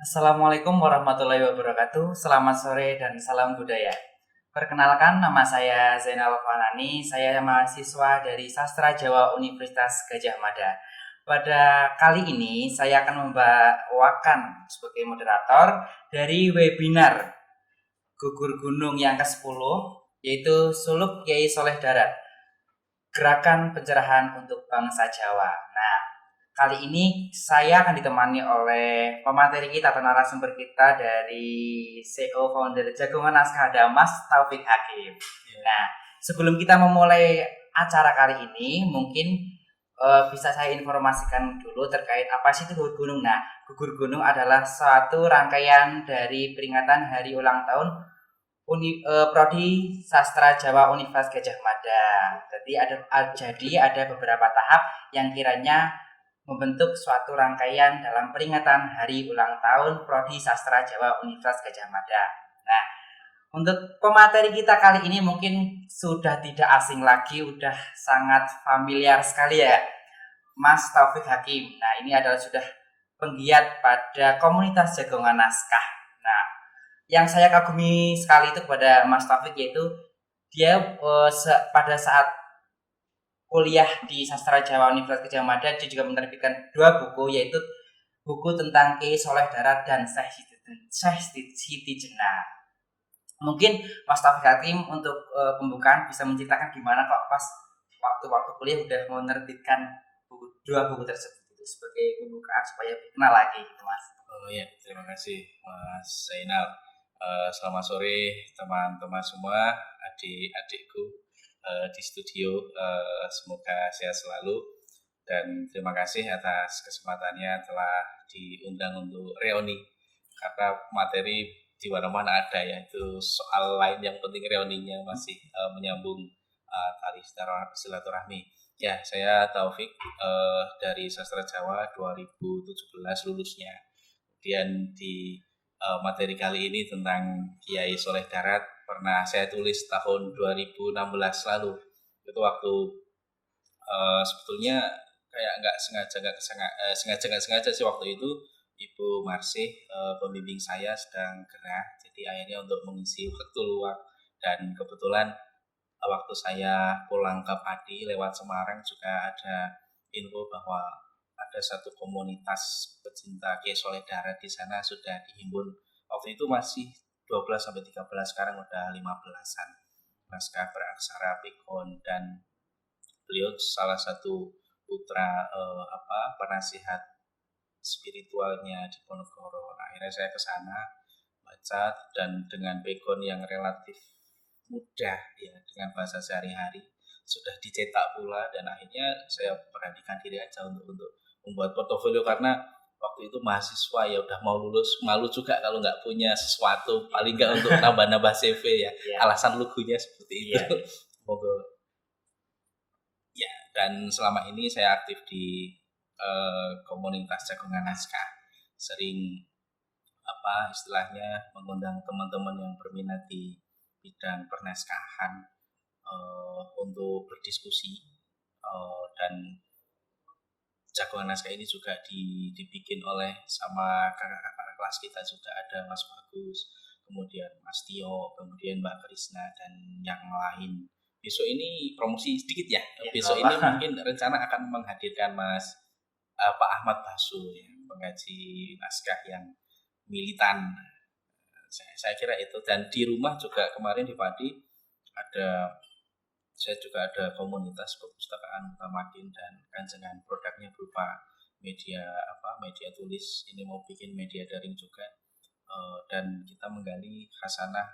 Assalamualaikum warahmatullahi wabarakatuh. Selamat sore dan salam budaya. Perkenalkan, nama saya Zainal Fanani. Saya mahasiswa dari Sastra Jawa Universitas Gadjah Mada. Pada kali ini saya akan membawakan sebagai moderator dari webinar Gugur Gunung yang ke-10, yaitu Suluk Kiai Soleh Darat, Gerakan Pencerahan untuk Bangsa Jawa. Nah, kali ini saya akan ditemani oleh pemateri kita atau narasumber kita dari CEO founder Jagongan Naskah, ada Mas Taufik Hakim. Nah, sebelum kita memulai acara kali ini, mungkin bisa saya informasikan dulu terkait apa sih itu Gugur Gunung. Nah, Gugur Gunung adalah suatu rangkaian dari peringatan hari ulang tahun Prodi Sastra Jawa Universitas Gadjah Mada. Jadi ada beberapa tahap yang kiranya membentuk suatu rangkaian dalam peringatan hari ulang tahun Prodi Sastra Jawa Universitas Gadjah Mada. Nah, untuk pemateri kita kali ini mungkin sudah tidak asing lagi, udah sangat familiar sekali ya, Mas Taufik Hakim. Nah, ini adalah sudah penggiat pada komunitas Jagongan Naskah. Nah, yang saya kagumi sekali itu kepada Mas Taufik, yaitu dia pada saat kuliah di Sastra Jawa Universitas Gadjah Mada, dia juga menerbitkan dua buku, yaitu buku tentang Kiai Soleh Darat dan Syekh Siti Jenar. Mungkin Mas Taufik Hakim untuk pembukaan bisa menceritakan gimana kok pas waktu-waktu kuliah udah menerbitkan dua buku tersebut itu sebagai pembukaan supaya dikenal lagi gitu, Mas. Oh ya, terima kasih Mas Zainal. Selamat sore teman-teman semua, adik-adikku di studio. Semoga sehat selalu dan terima kasih atas kesempatannya telah diundang untuk reuni, karena materi di mana-mana ada ya, itu soal lain, yang penting reuninya masih menyambung tali silaturahmi. Ya, saya Taufik dari Sastra Jawa 2017 lulusnya. Kemudian di materi kali ini tentang Kiai Soleh Darat pernah saya tulis tahun 2016 lalu. Itu waktu sebetulnya kayak nggak sengaja sih, waktu itu Ibu Marsih, pembimbing saya, sedang gerah, jadi akhirnya untuk mengisi waktu luang. Dan kebetulan waktu saya pulang ke Padi lewat Semarang juga ada info bahwa ada satu komunitas pecinta Kiai Soleh Darat di sana sudah dihimpun. Waktu itu masih 12 sampai 13, sekarang udah 15-an naskah beraksara pikon, dan beliau salah satu putra penasihat spiritualnya di Ponorogo. Akhirnya saya ke sana baca, dan dengan background yang relatif mudah ya, dengan bahasa sehari-hari, sudah dicetak pula, dan akhirnya saya perhatikan diri aja untuk membuat portofolio, karena waktu itu mahasiswa ya, udah mau lulus, malu juga kalau nggak punya sesuatu, paling nggak untuk nambah-nambah CV ya. Alasan lugunya seperti itu. Monggo. Ya, dan selama ini saya aktif di komunitas Jagongan Naskah, sering istilahnya mengundang teman-teman yang berminat di bidang pernaskahan untuk berdiskusi, dan Jagongan Naskah ini juga dibikin oleh sama kakak-kakak kelas kita juga, ada Mas Bagus, kemudian Mas Tio, kemudian Mbak Krisna, dan yang lain. Besok ini promosi sedikit ya. Besok ini mungkin rencana akan menghadirkan Pak Ahmad Basu, ya, pengkaji naskah yang militan. Saya kira itu. Dan di rumah juga kemarin di Padi saya juga ada komunitas perpustakaan Utamakin, dan rancangan produknya berupa media tulis. Ini mau bikin media daring juga, dan kita menggali khasanah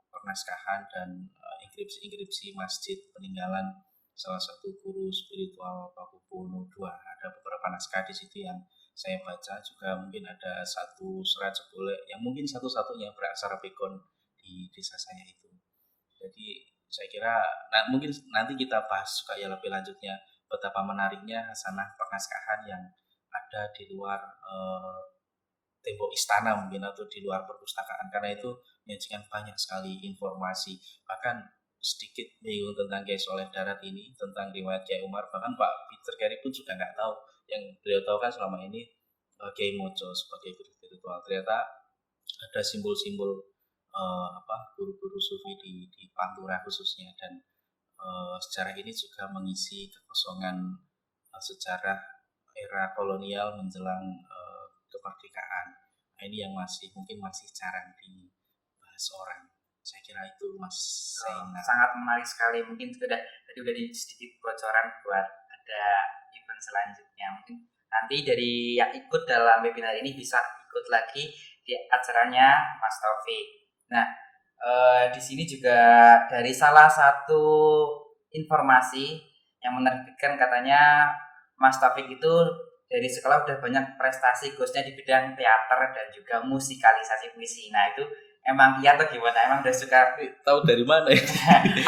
pernaskahan dan inskripsi masjid peninggalan salah satu guru spiritual Pakubuwono II. Ada beberapa naskah di situ yang saya baca juga. Mungkin ada satu serat sebule yang mungkin satu-satunya beraksara pikon di desa saya itu. Jadi saya kira mungkin nanti kita bahas kayak lebih lanjutnya betapa menariknya hasanah pernaskahan yang ada di luar tembok istana mungkin, atau di luar perpustakaan, karena itu menyajikan banyak sekali informasi. Bahkan sedikit bingung tentang Kiai Soleh Darat ini, tentang riwayat Kiai Umar, bahkan Pak Peter Carey pun juga nggak tahu. Yang beliau tahu kan selama ini Kiai Mojo sebagai guru spiritual. Ternyata ada simbol-simbol guru-guru sufi di Pantura khususnya, dan secara ini juga mengisi kekosongan sejarah era kolonial menjelang kemerdekaan. Nah, ini yang mungkin masih jarang dibahas orang. Saya kira itu Mas Zainal. Sangat menarik sekali. Mungkin tadi udah di sedikit bocoran buat ada event selanjutnya. Mungkin nanti dari yang ikut dalam webinar ini bisa ikut lagi di acaranya Mas Taufik. Nah, di sini juga dari salah satu informasi yang menerbitkan, katanya Mas Taufik itu dari sekolah udah banyak prestasi, khususnya di bidang teater dan juga musikalisasi puisi. Nah, itu emang iya atau gimana? Emang udah suka? Tahu dari mana ya?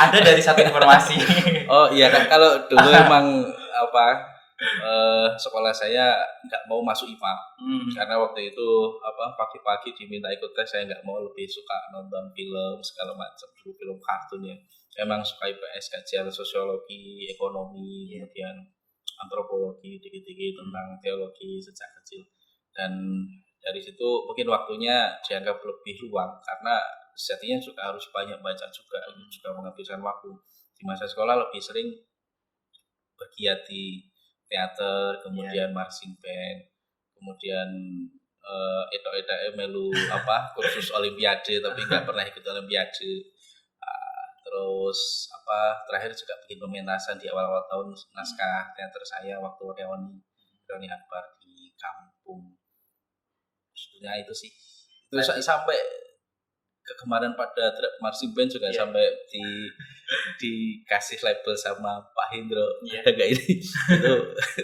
Ada dari satu informasi. Oh iya kan, kalau dulu emang sekolah saya nggak mau masuk IPA karena waktu itu pagi-pagi diminta ikut tes, saya nggak mau, lebih suka nonton film segala macam, dulu film kartun ya. Emang suka IPS, kajian sosiologi, ekonomi, kemudian antropologi, dikit-dikit tentang teologi sejak kecil. Dan dari situ mungkin waktunya dianggap lebih luang karena sejatinya juga harus banyak baca juga menghabiskan waktu. Di masa sekolah lebih sering bergiat di teater, kemudian marching band, kemudian etok-etok melu kursus olimpiade tapi nggak pernah ikut olimpiade. Terus terakhir juga bikin pementasan di awal-awal tahun, naskah teater saya waktu reuni Akbar di kampung. Sebetulnya itu sih. Terus sampai kegemaran pada marching band juga sampai dikasih label sama Pak Hendro. Enggak ini itu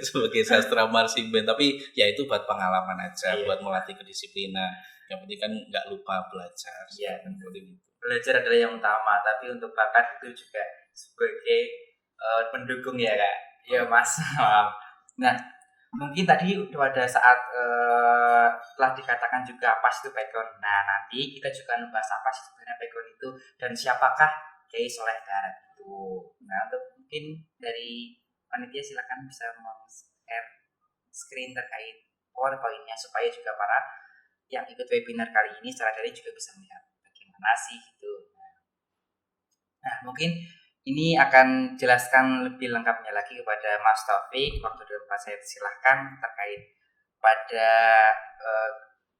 sebagai sastra marching band, tapi ya itu buat pengalaman aja, buat melatih kedisiplinan. Yang penting kan nggak lupa belajar. Iya, belajar adalah yang utama, tapi untuk bakat itu juga sebagai pendukung ya Kak. Iya Mas. Nah, mungkin tadi udah ada saat telah dikatakan juga apa itu background. Nah, nanti kita juga membahas apa sih sebenarnya background itu dan siapakah Kiai Soleh Darat itu. Nah, untuk mungkin dari panitia silakan bisa share screen terkait PowerPoint-nya supaya juga para yang ikut webinar kali ini secara daring juga bisa melihat bagaimana sih itu. Nah, mungkin ini akan jelaskan lebih lengkapnya lagi kepada Mas Taufik. Waktu dan saya silahkan terkait pada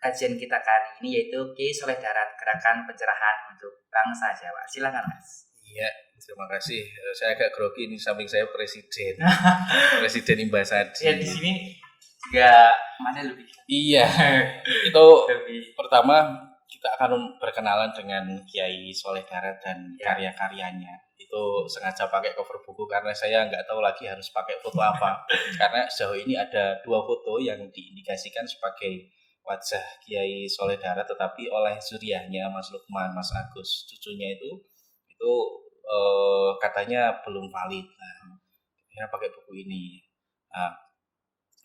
kajian kita kali ini, yaitu Kiai Soleh Darat, Gerakan Pencerahan untuk Bangsa Jawa. Silakan Mas. Iya, terima kasih. Saya agak grogi ini, samping saya presiden, Presiden Imbasadi. Ya, di sini juga mana lebih. Iya, itu pertama kita akan berkenalan dengan Kiai Soleh Darat dan karya-karyanya. Itu sengaja pakai cover buku karena saya nggak tahu lagi harus pakai foto apa. Karena sejauh ini ada 2 foto yang diindikasikan sebagai wajah Kiai Soleh Darat, tetapi oleh zuriyahnya Mas Lukman, Mas Agus, cucunya itu katanya belum valid. Nah, akhirnya pakai buku ini. Nah,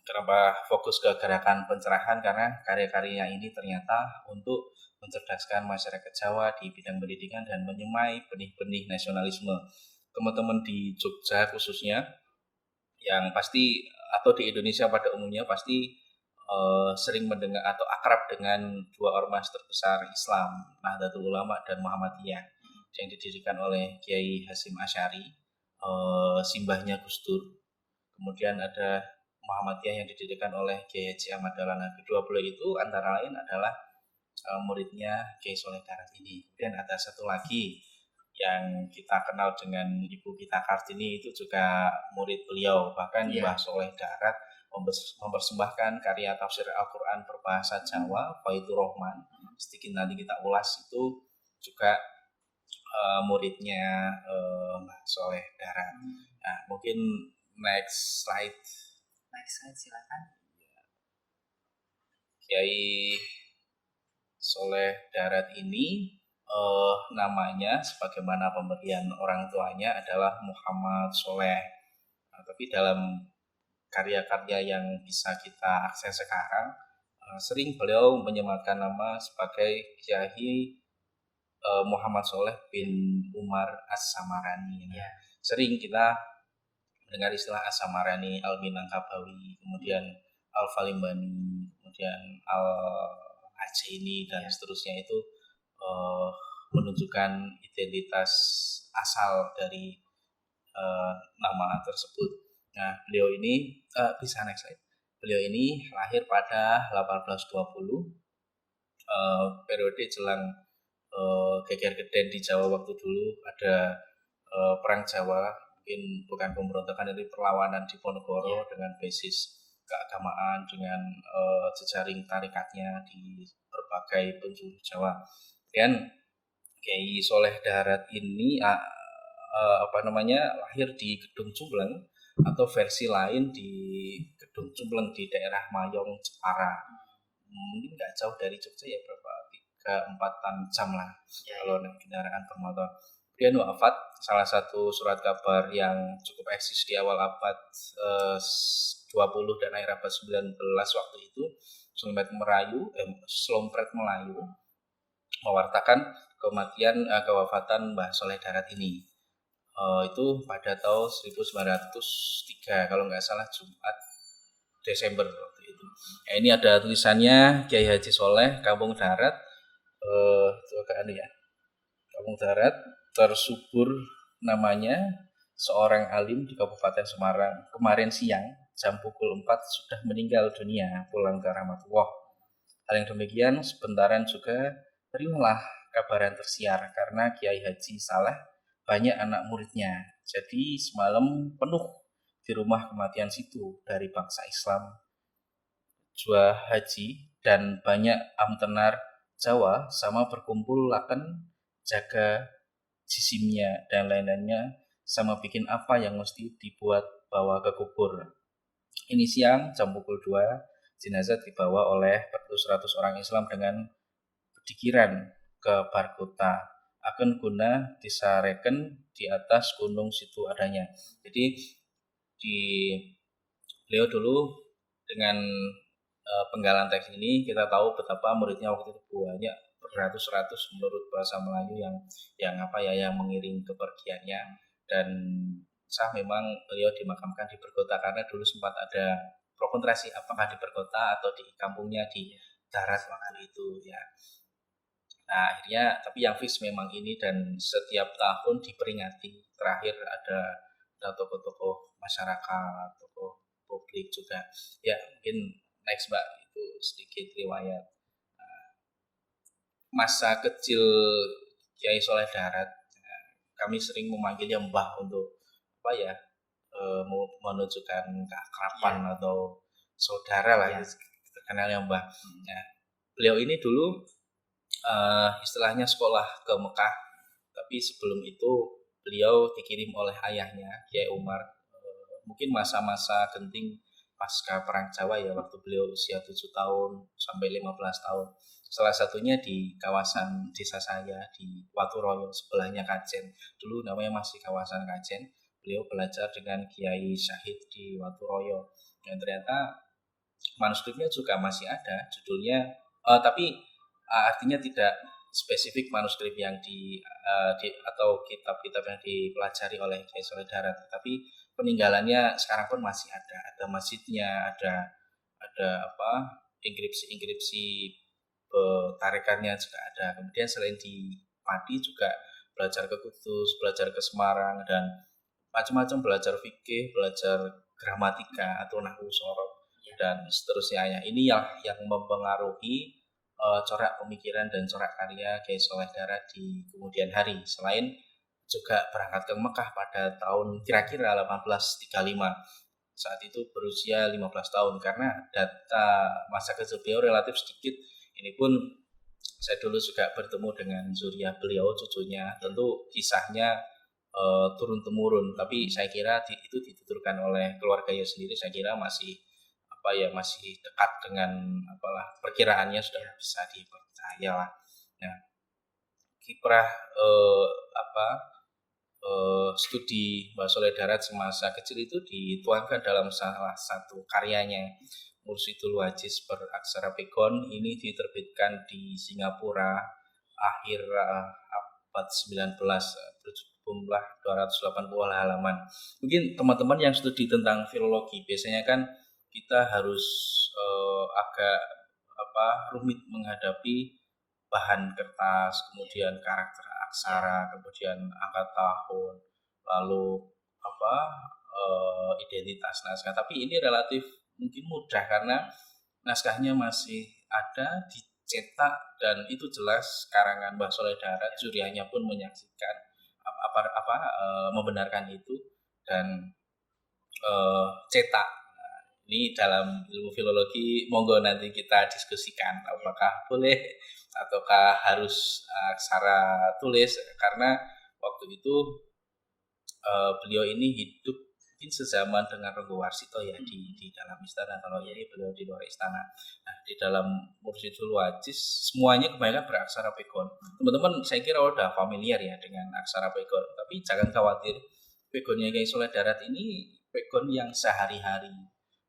kenapa fokus ke gerakan pencerahan? Karena karya-karyanya ini ternyata untuk mencerdaskan masyarakat Jawa di bidang pendidikan dan menyemai benih-benih nasionalisme. Teman-teman di Jogja khususnya, yang pasti atau di Indonesia pada umumnya pasti sering mendengar atau akrab dengan 2 ormas terbesar Islam, Nahdlatul Ulama dan Muhammadiyah, yang didirikan oleh Kiai Hasyim Asy'ari, simbahnya Gus Dur. Kemudian ada Muhammadiyah yang didirikan oleh Kiai Haji Ahmad Dahlan. Kedua beliau itu antara lain adalah muridnya Kiai Soleh Darat ini. Kemudian ada satu lagi yang kita kenal dengan Ibu Gita Kartini, itu juga murid beliau. Bahkan Mbah Soleh Darat mempersembahkan karya tafsir Al-Quran berbahasa Jawa, Baitur Rahman. Sedikit nanti kita ulas, itu juga muridnya Mbah Soleh Darat. Nah, mungkin next slide silakan. Kiai Soleh Darat ini namanya sebagaimana pemberian orang tuanya adalah Muhammad Soleh. Nah, tapi dalam karya-karya yang bisa kita akses sekarang, sering beliau menyematkan nama sebagai Kiai Muhammad Soleh bin Umar As-Samarani. Nah, sering kita mendengar istilah As-Samarani, Al-Minangkabawi, kemudian Al-Falimbani, kemudian Aceh ini dan Iya. seterusnya itu eh, menunjukkan identitas asal dari eh, nama tersebut. Nah, beliau ini bisa next slide. Beliau ini lahir pada 1820, periode jelang Geger Geden di Jawa waktu dulu ada perang Jawa, mungkin bukan pemberontakan, itu perlawanan di Ponorogo dengan basis keagamaan dengan jejaring tarikatnya di berbagai penjuru Jawa. Dan Kiai Soleh Darat ini lahir di Gedung Cumpleng atau versi lain di Gedung Cumpleng di daerah Mayong Jepara. Mungkin nggak jauh dari Jogja ya, berapa 3-4 jam lah kalau naik kendaraan bermotor. Dia wafat, salah satu surat kabar yang cukup eksis di awal abad 20 dan akhir abad 19 waktu itu, Slompret Melayu mewartakan kewafatan Mbah Soleh Darat ini. Itu pada tahun 1903 kalau nggak salah, Jumat Desember waktu itu. Nah, ini ada tulisannya Kiai Haji Soleh Kampung Darat, Kampung Darat tersubur namanya, seorang alim di Kabupaten Semarang. Kemarin siang jam pukul 4 sudah meninggal dunia, pulang ke rahmatullah. Hal yang demikian sebentaran juga terimalah kabar yang tersiar karena Kiai Haji Saleh banyak anak muridnya. Jadi semalam penuh di rumah kematian situ dari bangsa Islam, jua haji dan banyak amtenar Jawa sama berkumpul akan jaga jisimnya dan lain-lainnya, sama bikin apa yang mesti dibuat bawa ke kubur. Ini siang jam pukul 2 jenazah dibawa oleh beratus-ratus orang Islam dengan pedikiran ke Barkota akan guna disareken di atas gunung situ adanya. Jadi di beliau dulu dengan penggalan teks ini kita tahu betapa muridnya waktu itu banyak, beratus-ratus menurut bahasa Melayu yang mengiring kepergiannya. Dan memang beliau dimakamkan di Berkota karena dulu sempat ada pro kontrasi apakah di Berkota atau di kampungnya di Darat waktu itu ya. Nah akhirnya tapi yang fix memang ini, dan setiap tahun diperingati. Terakhir ada tokoh-tokoh masyarakat, tokoh publik juga ya. Mungkin next Mbak, itu sedikit riwayat masa kecil Kiai Soleh Darat. Kami sering memanggilnya Mbah untuk menunjukkan keakraban atau saudara lah, terkenal yang Mbah. Nah, beliau ini dulu istilahnya sekolah ke Mekah, tapi sebelum itu beliau dikirim oleh ayahnya Kiai Umar, mungkin masa-masa genting pasca perang Jawa ya, waktu beliau usia 7 tahun sampai 15 tahun. Salah satunya di kawasan desa saya di Waturoyo, sebelahnya Kajen. Dulu namanya masih kawasan Kajen. Beliau belajar dengan Kiai Syahid di Waturoyo. Dan ternyata manuskripnya juga masih ada, judulnya tapi artinya tidak spesifik manuskrip yang atau kitab-kitab yang dipelajari oleh Kiai Soleh Darat, tapi peninggalannya sekarang pun masih ada masjidnya, ada inskripsi tarikannya juga ada. Kemudian selain di Pati juga belajar ke Kudus, belajar ke Semarang, dan macam-macam, belajar fikih, belajar gramatika atau nahwu sorab dan seterusnya. Ini yang mempengaruhi corak pemikiran dan corak karya Kiai Soleh Darat di kemudian hari. Selain juga berangkat ke Mekah pada tahun kira-kira 1835. Saat itu berusia 15 tahun, karena data masa kecil beliau relatif sedikit. Ini pun saya dulu juga bertemu dengan zuriat beliau, cucunya. Tentu kisahnya turun-temurun, tapi saya kira itu dituturkan oleh keluarganya sendiri. Saya kira masih masih dekat dengan perkiraannya, sudah bisa dipercaya lah. Nah, kiprah studi Mbah Soleh Darat semasa kecil itu dituangkan dalam salah satu karyanya, Mursyidul Wajiz beraksara Pegon. Ini diterbitkan di Singapura akhir abad 19, berjumlah 280 halaman. Mungkin teman-teman yang studi tentang filologi biasanya kan kita harus agak rumit menghadapi bahan kertas, kemudian karakter aksara, kemudian angka tahun, lalu identitas naskah. Tapi ini relatif mungkin mudah karena naskahnya masih ada dicetak dan itu jelas karangan Mbah Soleh Darat, juriahnya pun menyaksikan membenarkan itu dan cetak. Nah, ini dalam ilmu filologi monggo nanti kita diskusikan apakah boleh ataukah harus aksara tulis karena waktu itu beliau ini hidup mungkin sezaman dengan Renggo Warsito ya di dalam istana, kalau ini beliau di luar istana. Nah, di dalam Mursyidul Wajiz semuanya kebanyakan beraksara pegon. Teman-teman saya kira udah familiar ya dengan aksara pegon, tapi jangan khawatir, pegonnya Kiai Soleh Darat ini pegon yang sehari-hari.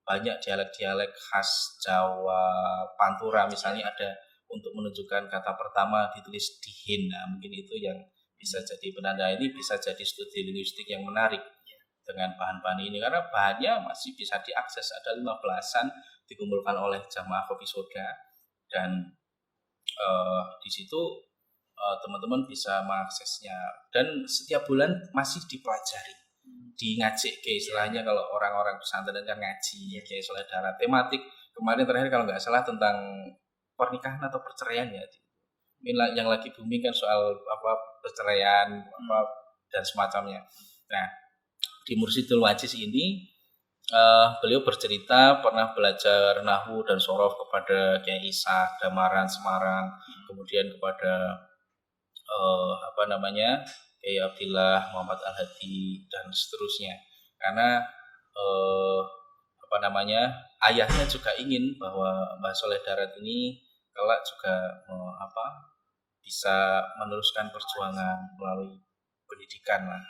Banyak dialek-dialek khas Jawa, Pantura misalnya ada untuk menunjukkan kata pertama ditulis dihin. Nah, mungkin itu yang bisa jadi penanda. Ini bisa jadi studi linguistik yang menarik dengan bahan-bahan ini karena bahannya masih bisa diakses, ada 15-an dikumpulkan oleh jamaah kopi soda dan di situ teman-teman bisa mengaksesnya dan setiap bulan masih dipelajari, di ngaji ke istilahnya kalau orang-orang pesantren kan ngaji Kiai Soleh Darat tematik kemarin terakhir kalau nggak salah tentang pernikahan atau perceraian ya. Ini yang lagi booming kan soal perceraian dan semacamnya. Nah, di Mursyidul Wajiz ini beliau bercerita pernah belajar nahwu dan sorof kepada Kiai Ishak Damaran Semarang, kemudian kepada Kiai Abdillah Muhammad Al-Hadi dan seterusnya. Karena ayahnya juga ingin bahwa Mbah Soleh Darat ini kelak juga bisa meneruskan perjuangan melalui pendidikan lah.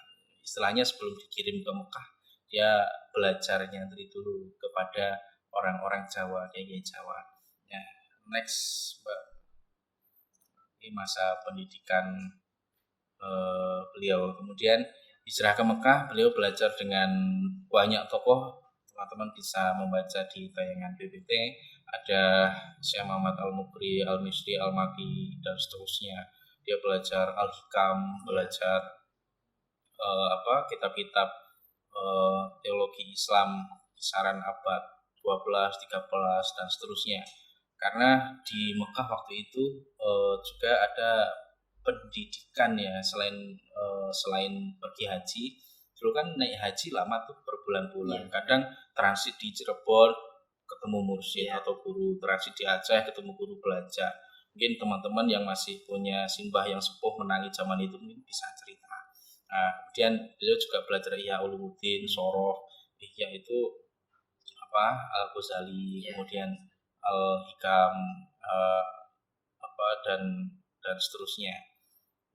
Istilahnya sebelum dikirim ke Mekah, dia belajar nyantri dulu kepada orang-orang Jawa, Kiai Jawa. Ya, next Mbak, ini masa pendidikan beliau. Kemudian hijrah ke Mekah, beliau belajar dengan banyak tokoh. Teman-teman bisa membaca di tayangan BBT, ada Syekh Muhammad Al-Mukri, Al-Misri, Al-Maki, dan seterusnya. Dia belajar Al-Hikam, belajar kitab-kitab teologi Islam kisaran abad 12, 13, dan seterusnya. Karena di Mekah waktu itu juga ada pendidikan ya, selain pergi haji. Dulu kan naik haji lama tuh berbulan-bulan. Kadang transit di Cirebon ketemu mursyid atau guru, transit di Aceh ketemu guru belajar. Mungkin teman-teman yang masih punya simbah yang sepuh menangi zaman itu mungkin bisa cerita. Nah, kemudian beliau juga belajar Ihya Ulumuddin, Sorof, Ihya itu Al-Ghazali, kemudian Al-Hikam, dan seterusnya.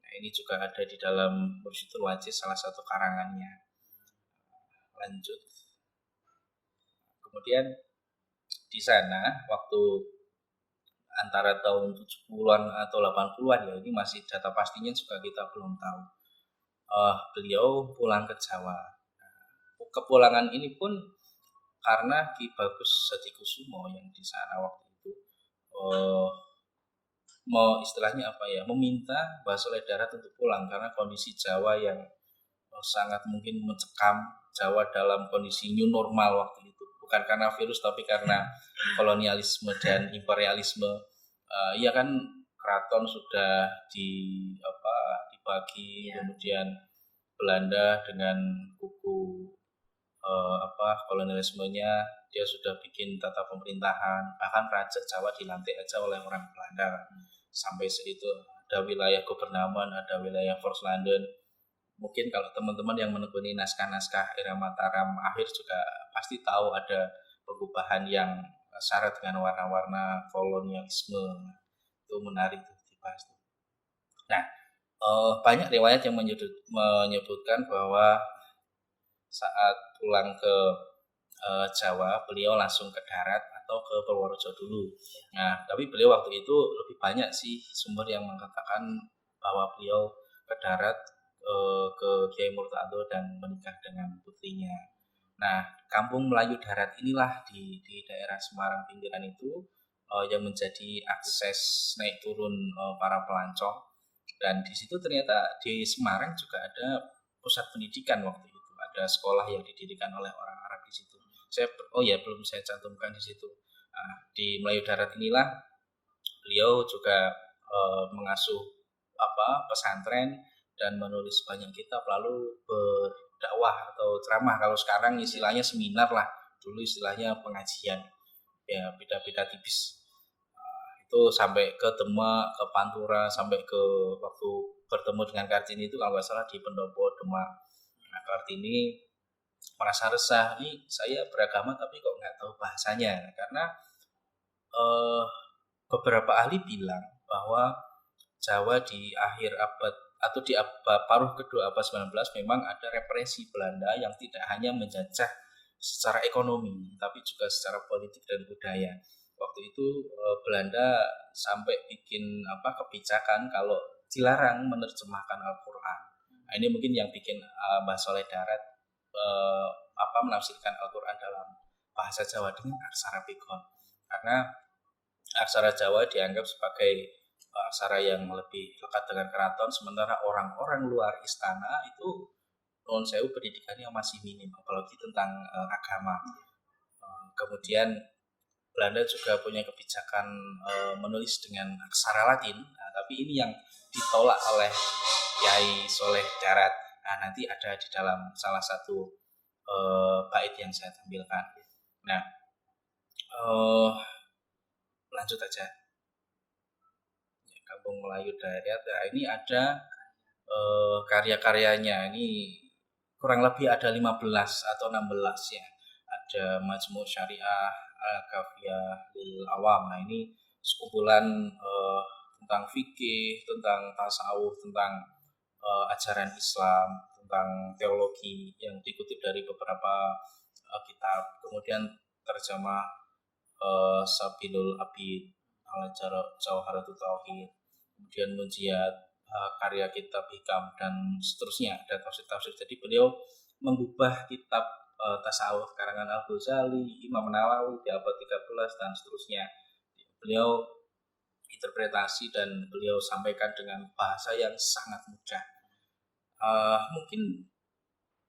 Nah, ini juga ada di dalam Mursyidul Wajiz, salah satu karangannya. Lanjut. Kemudian di sana waktu antara tahun 70-an atau 80-an ya, ini masih data pastinya juga kita belum tahu. Beliau pulang ke Jawa. Kepulangan ini pun karena Ki Bagus Sadikusumo yang di sana waktu itu meminta Mbah Soleh Darat untuk pulang karena kondisi Jawa yang sangat mungkin mencekam, Jawa dalam kondisi new normal waktu itu, bukan karena virus tapi karena kolonialisme dan imperialisme. Ya kan, keraton sudah dibagi, kemudian Belanda dengan kuku kolonialismenya dia sudah bikin tata pemerintahan, bahkan Raja Jawa dilantik aja oleh orang Belanda. Sampai segitu, ada wilayah Gobernamen, ada wilayah Volkslanden. Mungkin kalau teman-teman yang menekuni naskah-naskah era Mataram akhir juga pasti tahu ada pengubahan yang syarat dengan warna-warna kolonialisme. Itu menarik tuh dibahas. Nah, banyak riwayat yang menyebutkan bahwa saat pulang ke Jawa, beliau langsung ke darat atau ke Purworejo dulu. Nah, tapi beliau waktu itu lebih banyak sih sumber yang mengatakan bahwa beliau ke darat ke Kiai Murtado dan menikah dengan putrinya. Nah, kampung Melayu Darat inilah di daerah Semarang pinggiran itu yang menjadi akses naik turun para pelancong. Dan di situ ternyata di Semarang juga ada pusat pendidikan waktu itu, ada sekolah yang didirikan oleh orang Arab di situ. Belum saya cantumkan di situ. Nah, di Melayu Darat inilah beliau juga mengasuh pesantren dan menulis banyak kitab, lalu berdakwah atau ceramah, kalau sekarang istilahnya seminar lah, dulu istilahnya pengajian, ya beda-beda tipis. Itu sampai ke Demak, ke Pantura, sampai ke waktu bertemu dengan Kartini itu kalau nggak salah di Pendopo Demak. Nah, Kartini merasa resah, ini saya beragama tapi kok nggak tahu bahasanya, karena eh, beberapa ahli bilang bahwa Jawa di akhir abad atau di abad paruh kedua abad 19 memang ada represi Belanda yang tidak hanya menjajah secara ekonomi tapi juga secara politik dan budaya. Waktu itu Belanda sampai bikin kebijakan kalau dilarang menerjemahkan Al-Qur'an. Nah, ini mungkin yang bikin Mbah Soleh Darat menafsirkan Al-Qur'an dalam bahasa Jawa dengan aksara Pegon. Karena aksara Jawa dianggap sebagai aksara yang lebih lekat dengan keraton, sementara orang-orang luar istana itu non sewu pendidikannya masih minim, apalagi tentang agama. Kemudian Belanda juga punya kebijakan menulis dengan aksara Latin, tapi ini yang ditolak oleh Kiai Soleh Darat. Nah, nanti ada di dalam salah satu bait yang saya tampilkan. Nah, lanjut aja. Kampung Melayu Darat. Nah, ini ada karya-karyanya. Ini kurang lebih ada 15 atau 16 ya. Ada Majmu' Syariah Al-Kafiyah lil Awam. Nah, ini sekumpulan tentang fikih, tentang tasawuf, tentang ajaran Islam, tentang teologi yang dikutip dari beberapa kitab. Kemudian terjemah Sabilul Abid, Jawharatul Tauhid, kemudian Munjiat, karya kitab Hikam dan seterusnya, dan tafsir-tafsir. Jadi beliau mengubah kitab tasawuf karangan Al-Ghazali, Imam Nawawi di abad 13 dan seterusnya. Beliau interpretasi dan beliau sampaikan dengan bahasa yang sangat mudah. Mungkin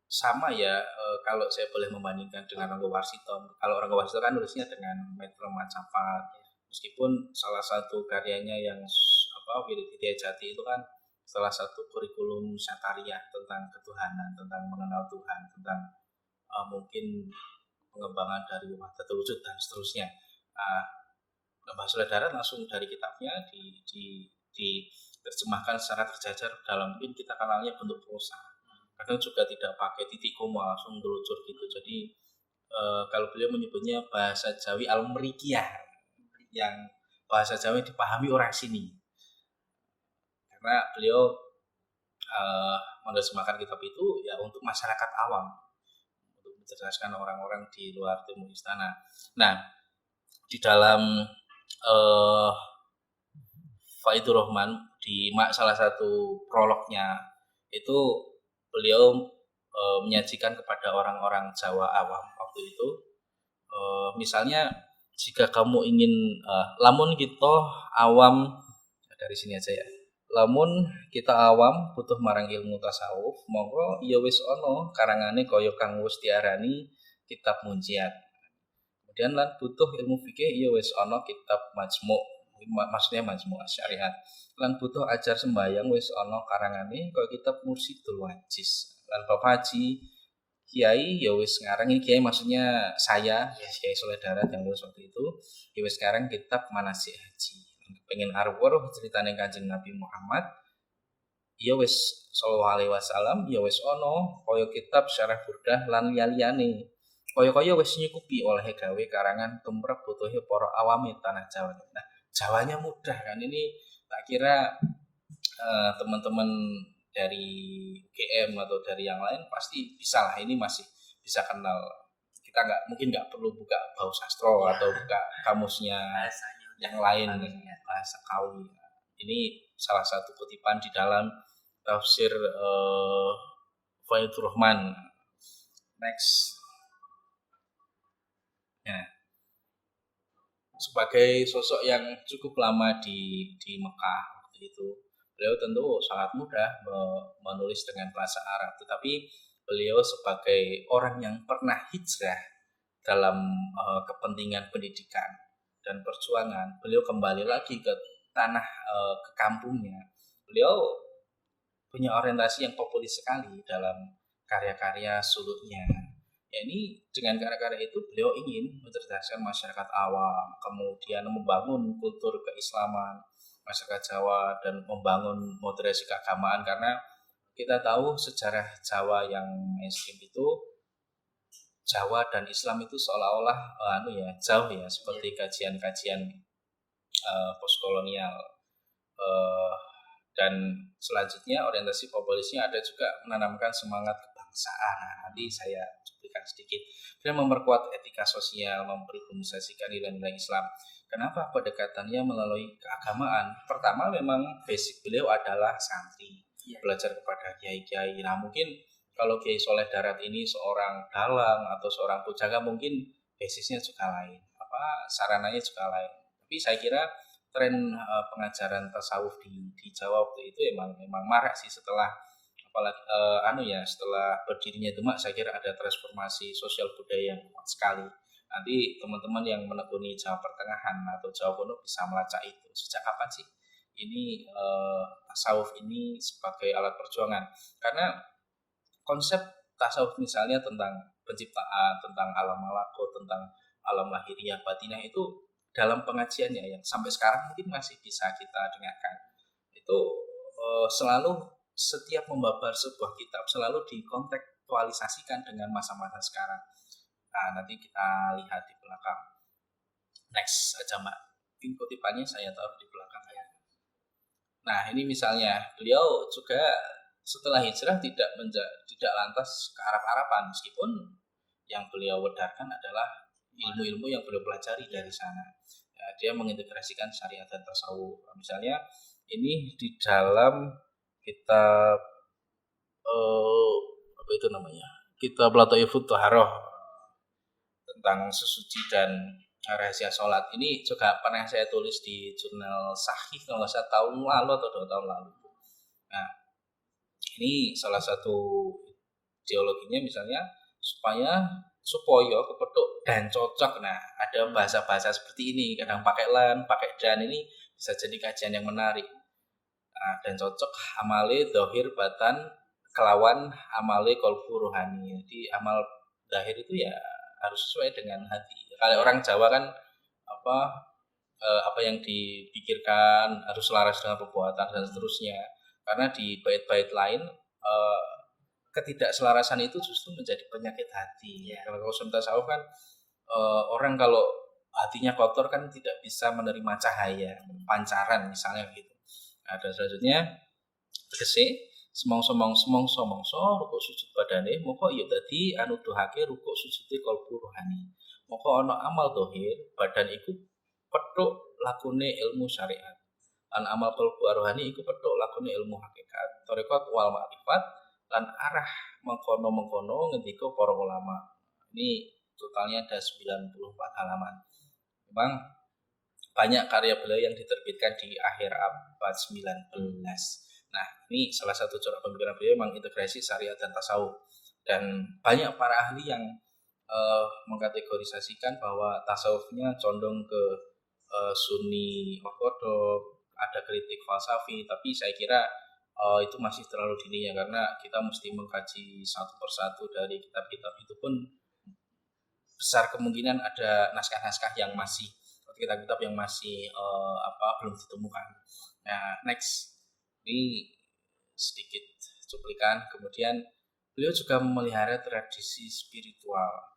sama ya, kalau saya boleh membandingkan dengan Rangga Warsito. Kalau Rangga Warsito kan nulisnya dengan metode Macapat, meskipun salah satu karyanya yang Wirid Hidayat Jati itu kan salah satu kurikulum Syatariah tentang ketuhanan, tentang mengenal Tuhan, tentang mungkin pengembangan dari wahdatul wujud dan seterusnya. Mbah Soleh Darat langsung dari kitabnya diterjemahkan secara terjajar dalam, mungkin kita kenalnya bentuk prosa. Kadang juga tidak pakai titik koma, langsung meluncur gitu. Jadi kalau beliau menyebutnya bahasa Jawi al-Mrikiyah, yang bahasa Jawi dipahami orang sini. Karena beliau menerjemahkan kitab itu ya untuk masyarakat awam, untuk mencerdaskan orang-orang di luar Timur Istana. Nah, di dalam Faidur Rahman di salah satu prolognya itu beliau menyajikan kepada orang-orang Jawa awam waktu itu, misalnya jika kamu ingin lamun kita awam, dari sini aja ya, lamun kita awam butuh marang ilmu tasawuf, monggo ya wis ana karangane kaya kang wis diarani kitab Munjiat. Kemudian lan butuh ilmu fikih ya wis ana kitab Majmu', maksudnya Majmu' Syariat. Lan butuh ajar sembayang wis ana karangane kaya kitab Mursyidul Wajiz. Lan Bapak Haji Kiai ya wis ngarang, ini Kiai maksudnya saya, Kiai Soleh Darat yang lulus waktu itu, ya wis ngarang kitab Manasik Haji. Pengen arwah ceritane Kanjeng Nabi Muhammad, ya wis sallallahu alaihi wasallam, ya wis ana kaya kitab Syarah Burdah lan liyane. Kaya-kaya wis nyukupi oleh gawe karangan tumrap butuhe para awame tanah Jawa. Nah, Jawanya mudah kan, ini tak kira teman-teman dari UGM atau dari yang lain pasti bisa lah, ini masih bisa kenal. Kita mungkin nggak perlu buka Bau Sastro atau buka kamusnya yang lain, bahasa Kawi. Ini salah satu kutipan di dalam tafsir Faidur Rahman. Next. Ya. sebagai sosok yang cukup lama di Mekah waktu itu, beliau tentu sangat mudah menulis dengan bahasa Arab, tetapi beliau sebagai orang yang pernah hijrah dalam kepentingan pendidikan dan perjuangan, beliau kembali lagi ke tanah, ke kampungnya. Beliau punya orientasi yang populis sekali dalam karya-karya suluknya. Ya, ini dengan karya-karya itu beliau ingin mencerdaskan masyarakat awam, kemudian membangun kultur keislaman masyarakat Jawa dan membangun moderasi keagamaan, karena kita tahu sejarah Jawa yang mainstream itu, Jawa dan Islam itu seolah-olah jauh ya, seperti kajian-kajian postkolonial. Eh, dan selanjutnya orientasi populisnya ada juga menanamkan semangat kebangsaan. Nah, nanti saya cuplikan sedikit. Dia memperkuat etika sosial, memperkomunikasikan nilai-nilai Islam. Kenapa pendekatannya melalui keagamaan? Pertama, memang basic beliau adalah santri, belajar kepada kiai-kiai. Nah, mungkin kalau Kiai Soleh Darat ini seorang dalang atau seorang pujangga, mungkin basisnya juga lain, sarananya juga lain. Tapi saya kira tren pengajaran tasawuf di Jawa waktu itu memang marak sih, setelah setelah berdirinya Demak. Saya kira ada transformasi sosial budaya yang kuat sekali. Nanti teman-teman yang menekuni Jawa Pertengahan atau Jawa Kuno bisa melacak itu. Sejak kapan sih ini tasawuf ini sebagai alat perjuangan? Karena konsep tasawuf misalnya tentang penciptaan, tentang alam malakut, tentang alam lahiriah batinah, itu dalam pengajiannya yang sampai sekarang mungkin masih bisa kita dengarkan, itu selalu setiap membabar sebuah kitab selalu dikontekstualisasikan dengan masa-masa sekarang. Nah, nanti kita lihat di belakang. Next aja Mbak, mungkin kutipannya saya taruh di belakang ya. Nah, ini misalnya beliau juga setelah hijrah tidak lantas ke Arab-Araban, meskipun yang beliau wedarkan adalah ilmu-ilmu yang beliau pelajari dari sana. Ya, dia mengintegrasikan syariat dan tasawuf. Misalnya ini di dalam kitab apa itu namanya? Kitab Lataifut Thaharah tentang sesuci dan rahasia sholat. Ini juga pernah saya tulis di jurnal Sahih kalau nggak salah tahun lalu atau 2 tahun lalu. Nah, ini salah satu teologinya misalnya supaya kepethuk dan cocok. Nah, ada bahasa-bahasa seperti ini, kadang pakai lan, pakai dan, ini bisa jadi kajian yang menarik. Nah, dan cocok amale dohir batan kelawan amale kolbu rohani. Jadi amal zahir itu ya harus sesuai dengan hati. Kalau orang Jawa kan apa yang dipikirkan harus selaras dengan perbuatan dan seterusnya. Karena di bait-bait lain ketidakselarasan itu justru menjadi penyakit hati. Kalau konsum tasawuf kan orang kalau hatinya kotor kan tidak bisa menerima cahaya, pancaran misalnya gitu. Nah, dan selanjutnya tegese semongso rukuk sujud badane moko ya dadi anuduhake rukuk sujude kalbu rohani. Moko ana amal dohir badan iku petuk lakune ilmu syariat. Lan amal kalbu rohani iku petuk lakune ilmu hakikat. Tarekat wal ma'rifat lan arah mengkono-mengkono ngendika para ulama. Ini totalnya ada 94 halaman. Memang banyak karya beliau yang diterbitkan di akhir abad 19. Nah, ini salah satu corak pemikiran beliau memang integrasi syariat dan tasawuf. Dan banyak para ahli yang mengkategorisasikan bahwa tasawufnya condong ke Sunni ortodok, ada kritik falsafi, tapi saya kira itu masih terlalu dini ya, karena kita mesti mengkaji satu persatu dari kitab-kitab itu pun besar kemungkinan ada naskah-naskah yang masih, kitab-kitab yang masih belum ditemukan. Nah, next ini sedikit cuplikan. Kemudian beliau juga memelihara tradisi spiritual.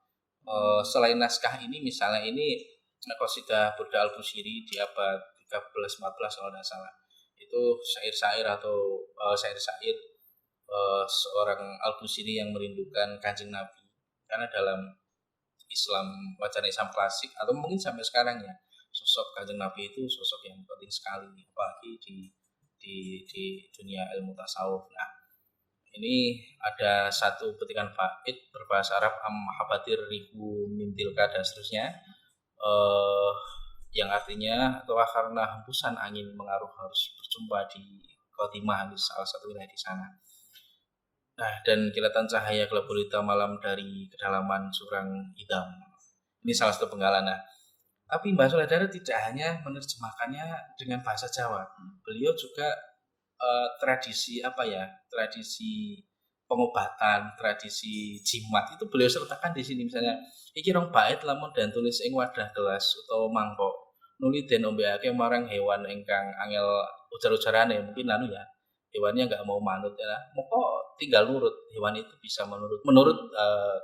Selain naskah ini, misalnya ini Qasidah Burda Al-Busiri di abad 13-14 kalau tidak salah. Itu syair-syair atau syair-syair seorang Al-Busiri yang merindukan Kanjeng Nabi. Karena dalam Islam, wacana Islam klasik atau mungkin sampai sekarang ya, sosok Kanjeng Nabi itu sosok yang penting sekali, apalagi di dunia ilmu tasawuf. Nah, ini ada satu petikan faid berbahasa Arab, am mahabatir rihu mintilka dan seterusnya. yang artinya ataukah karena hembusan angin mengaruh harus berjumpa di khotimah di salah satu wilayah di sana. Nah, dan kilatan cahaya gelap gulita malam dari kedalaman jurang hitam. Ini salah satu penggalan. Nah, tapi Mbak Suladara tidak hanya menerjemahkannya dengan bahasa Jawa. Beliau juga tradisi tradisi pengobatan, tradisi jimat itu beliau sertakan di sini. Misalnya iki rong bait lamun dan tulis ing wadah gelas utawa mangkok nuli den ombeake marang hewan ingkang angel ujar-ujarane, mungkin ya hewannya nggak mau manut ya moko tinggal nurut, hewan itu bisa menurut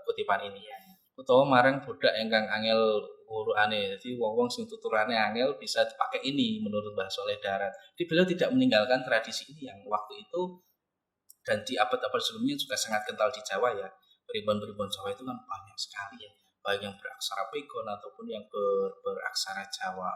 kutipan ini ya, utawa marang budak ingkang angel urukane. Jadi wong-wong sing tuturane angel bisa dipakai ini menurut Mbah Soleh Darat. Jadi beliau tidak meninggalkan tradisi ini yang waktu itu dan di abad-abad sebelumnya juga sangat kental di Jawa ya. Ribuan-ribuan Jawa itu kan banyak sekali ya, baik yang beraksara Pegon ataupun yang beraksara Jawa.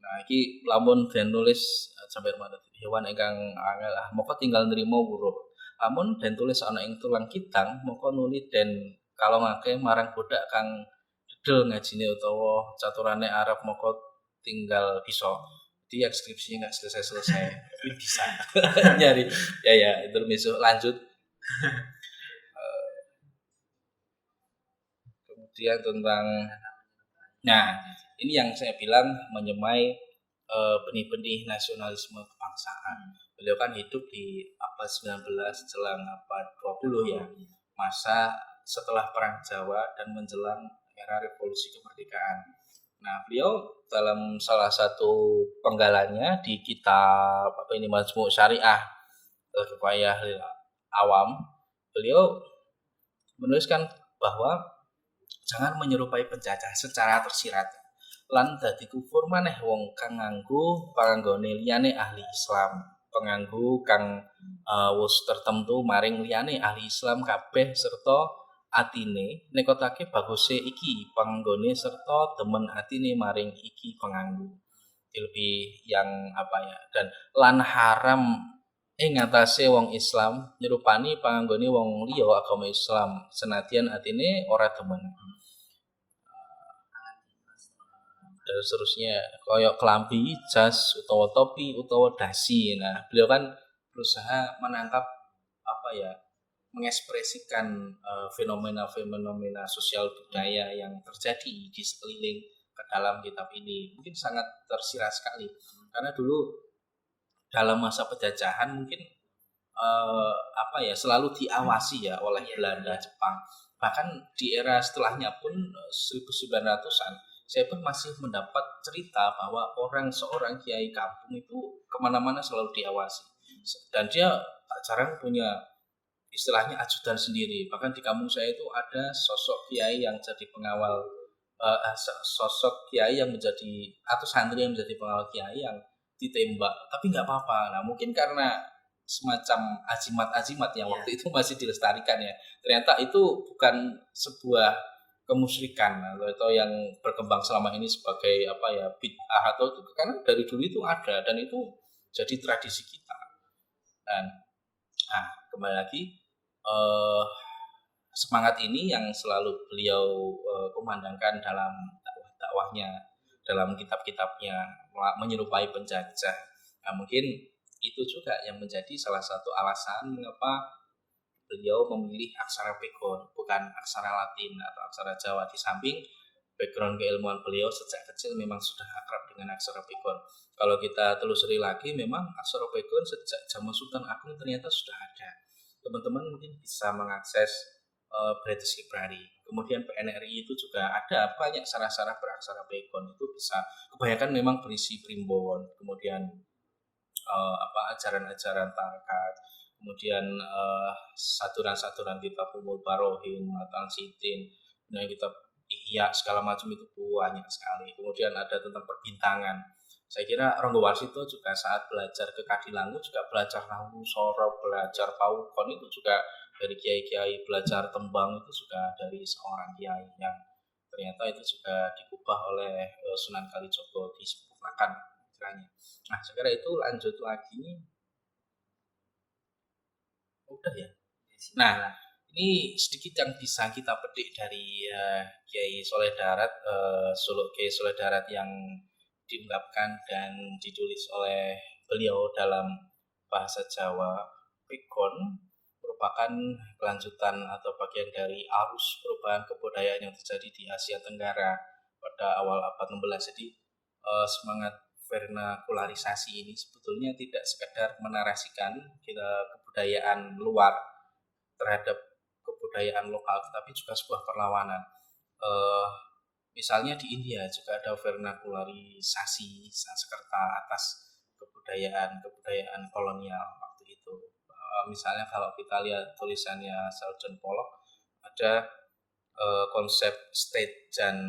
Nah, iki lamun den nulis sampai mana hewan ingkang angel moko tinggal nrimo wuruh. Lamun den tulis ana ing tulang kitang moko nuli den kalongake marang budak kang dedel ngajine utawa caturane Arab moko tinggal bisa. Jadi yang skripsinya nggak selesai-selesai tapi bisa nyari ya itu besok lanjut. Kemudian tentang ini yang saya bilang menyemai benih-benih nasionalisme kebangsaan. Beliau kan hidup di abad 19 jelang abad 20 ya, masa setelah Perang Jawa dan menjelang era revolusi kemerdekaan. Nah, beliau dalam salah satu penggalannya di kitab Majmu' Syariah Kifayah Awam, beliau menuliskan bahwa jangan menyerupai penjajah secara tersirat. Lan dadi kufur maneh wong kang nganggo panganggone liyane ahli Islam, penganggo kang wis tertentu maring liyane ahli Islam kabeh serta atine nekotake baguse iki panganggone serta demen atine maring iki penganggo. Lebih yang dan lan haram ing ngatasé wong Islam nyerupani panganggone wong liya agama Islam senadyan atine ora demen. Dan seterusnya koyok kelambi, jas, utawa topi, utawa dasi. Nah, beliau kan berusaha menangkap mengekspresikan fenomena-fenomena sosial budaya yang terjadi di sekeliling ke dalam kitab ini. Mungkin sangat tersirat sekali karena dulu dalam masa penjajahan mungkin selalu diawasi ya oleh Belanda, Jepang. Bahkan di era setelahnya pun 1900-an saya pun masih mendapat cerita bahwa seorang kiai kampung itu kemana-mana selalu diawasi dan dia tak jarang punya istilahnya ajudan sendiri. Bahkan di kampung saya itu ada sosok kiai yang jadi pengawal, sosok kiai yang menjadi atau santri yang menjadi pengawal kiai yang ditembak, tapi nggak apa-apa. Nah, mungkin karena semacam ajimat-ajimat yang waktu itu masih dilestarikan ya. Ternyata itu bukan sebuah kemusyrikan atau yang berkembang selama ini sebagai bid'ah atau karena dari dulu itu ada dan itu jadi tradisi kita. Dan kembali lagi semangat ini yang selalu beliau kumandangkan dalam dakwahnya, dalam kitab-kitabnya menyerupai penjajah. Nah, mungkin itu juga yang menjadi salah satu alasan mengapa beliau memilih aksara Pegon, bukan aksara Latin atau aksara Jawa. Di samping background keilmuan beliau sejak kecil memang sudah akrab dengan aksara Pegon. Kalau kita telusuri lagi, memang aksara Pegon sejak zaman Sultan Agung ternyata sudah ada. Teman-teman mungkin bisa mengakses British Library. Kemudian PNRI itu juga ada banyak sarah-sarah beraksara Pegon. Itu bisa, kebanyakan memang berisi primbon, kemudian ajaran-ajaran tarikat, kemudian saturan-saturan kitab Umul Barohin, Matan Sitin, kemudian kitab Ihya segala macam itu banyak sekali. Kemudian ada tentang perbintangan. Saya kira Ronggo Warsito juga saat belajar ke Kadilangu juga belajar Nahu Soro, belajar Paukon itu juga dari kiai-kiai, belajar tembang itu juga dari seorang kiai yang ternyata itu juga dikubah oleh Sunan Kalijogo, disempurnakan kiranya. Nah, saya kira itu lanjut lagi. Udah ya. Nah, Ini sedikit yang bisa kita petik dari Kiai Soleh Darat, suluk Kiai Soleh Darat yang diungkapkan dan ditulis oleh beliau dalam bahasa Jawa. Pikon merupakan kelanjutan atau bagian dari arus perubahan kebudayaan yang terjadi di Asia Tenggara pada awal abad 16. Jadi semangat vernakularisasi ini sebetulnya tidak sekedar menarasikan kita kebudayaan luar terhadap kebudayaan lokal, tetapi juga sebuah perlawanan. Eh, Misalnya di India juga ada vernakularisasi Sanskerta atas kebudayaan kolonial waktu itu. Misalnya kalau kita lihat tulisannya Sheldon Pollock, ada konsep state dan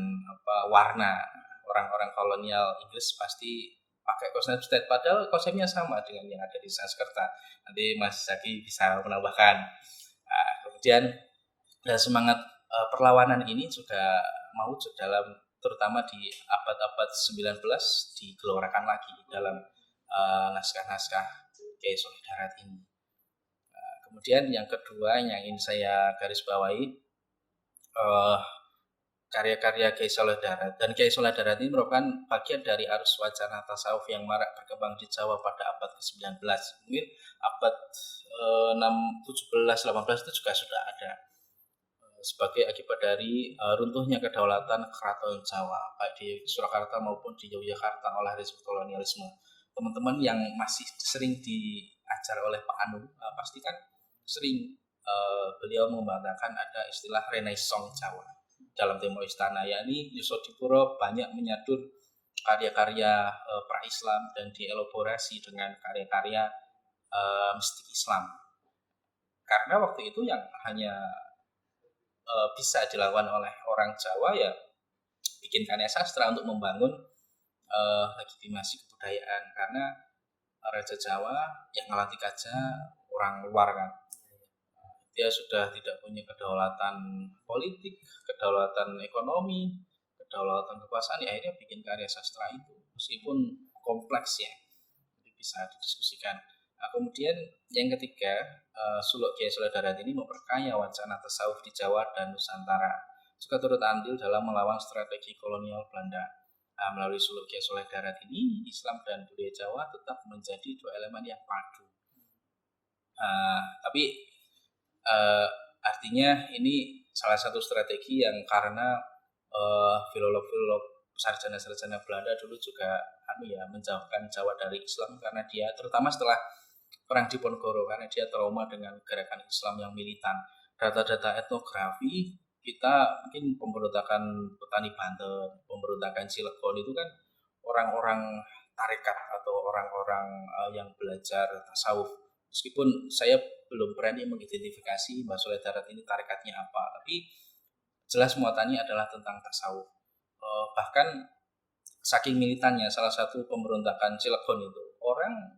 warna. Orang-orang kolonial Inggris pasti pakai konsep state, padahal konsepnya sama dengan yang ada di Sanskerta. Nanti Mas Zaki bisa menambahkan. Nah, kemudian semangat perlawanan ini juga mewujud dalam terutama di abad-abad 19 digelorakan lagi dalam naskah-naskah Kiai Soleh Darat ini. Kemudian yang kedua yang ingin saya garis bawahi, karya-karya Kiai Soleh Darat. Dan Kiai Soleh Darat ini merupakan bagian dari arus wacana tasawuf yang marak berkembang di Jawa pada abad ke-19. Mungkin abad 17-18 itu juga sudah ada sebagai akibat dari runtuhnya kedaulatan keraton Jawa baik di Surakarta maupun di Yogyakarta oleh rezim kolonialisme. Teman-teman yang masih sering diajar oleh Pak Anu pasti kan sering beliau mengatakan ada istilah Renaissance Jawa dalam Temo Istana, yakni Yusodipuro banyak menyadur karya-karya pra-Islam dan dielaborasi dengan karya-karya mistik Islam. Karena waktu itu yang hanya bisa dilakukan oleh orang Jawa ya bikin karya sastra untuk membangun legitimasi kebudayaan, karena Raja Jawa yang ngelatih kaca orang luar kan, dia sudah tidak punya kedaulatan politik, kedaulatan ekonomi, kedaulatan kekuasaan, ya akhirnya bikin karya sastra itu meskipun kompleks ya, itu bisa didiskusikan. Nah, kemudian yang ketiga, suluk Kiai Soleh Darat ini memperkaya wacana tasawuf di Jawa dan Nusantara, juga turut andil dalam melawan strategi kolonial Belanda. Nah, melalui suluk Kiai Soleh Darat ini, Islam dan budaya Jawa tetap menjadi dua elemen yang padu. Tapi artinya ini salah satu strategi yang karena filolog-filolog sarjana-sarjana Belanda dulu juga menjauhkan Jawa dari Islam, karena dia terutama setelah perang Diponegoro, karena dia trauma dengan gerakan Islam yang militan. Data-data etnografi kita mungkin pemberontakan petani Banten, pemberontakan Cilegon itu kan orang-orang tarekat atau orang-orang yang belajar tasawuf. Meskipun saya belum berani mengidentifikasi Mbak Soleh Darat ini tarekatnya apa, tapi jelas muatannya adalah tentang tasawuf. Bahkan saking militannya, salah satu pemberontakan Cilegon itu orang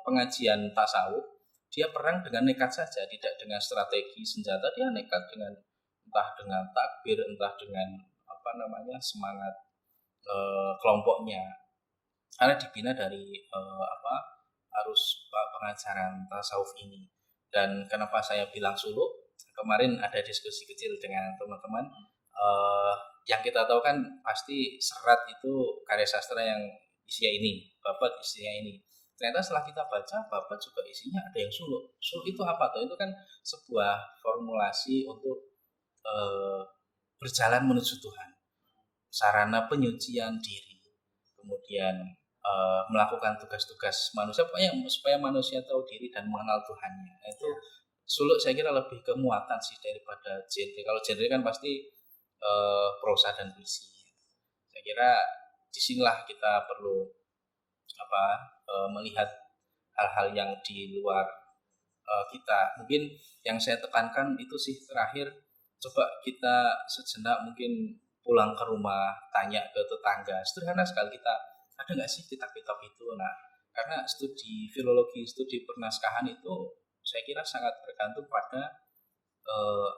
pengajian tasawuf, dia perang dengan nekat saja, tidak dengan strategi senjata, dia nekat dengan entah dengan takbir, entah dengan semangat kelompoknya, karena dibina dari arus pengajaran tasawuf ini. Dan kenapa saya bilang suluk, kemarin ada diskusi kecil dengan teman-teman, yang kita tahu kan pasti serat itu karya sastra yang isinya ini, babat isinya ini. Ternyata setelah kita baca, babat juga isinya ada yang suluk. Suluk itu apa tuh? Itu kan sebuah formulasi untuk berjalan menuju Tuhan, sarana penyucian diri, kemudian melakukan tugas-tugas manusia supaya manusia tahu diri dan mengenal Tuhannya. Itu suluk saya kira lebih ke muatan sih daripada genre. Kalau genre kan pasti prosa dan puisi. Saya kira disinilah kita perlu melihat hal-hal yang di luar kita. Mungkin yang saya tekankan itu sih terakhir, coba kita sejenak mungkin pulang ke rumah, tanya ke tetangga, sederhana sekali, kita ada nggak sih kitab-kitab itu. Nah, karena studi filologi, studi pernaskahan itu saya kira sangat bergantung pada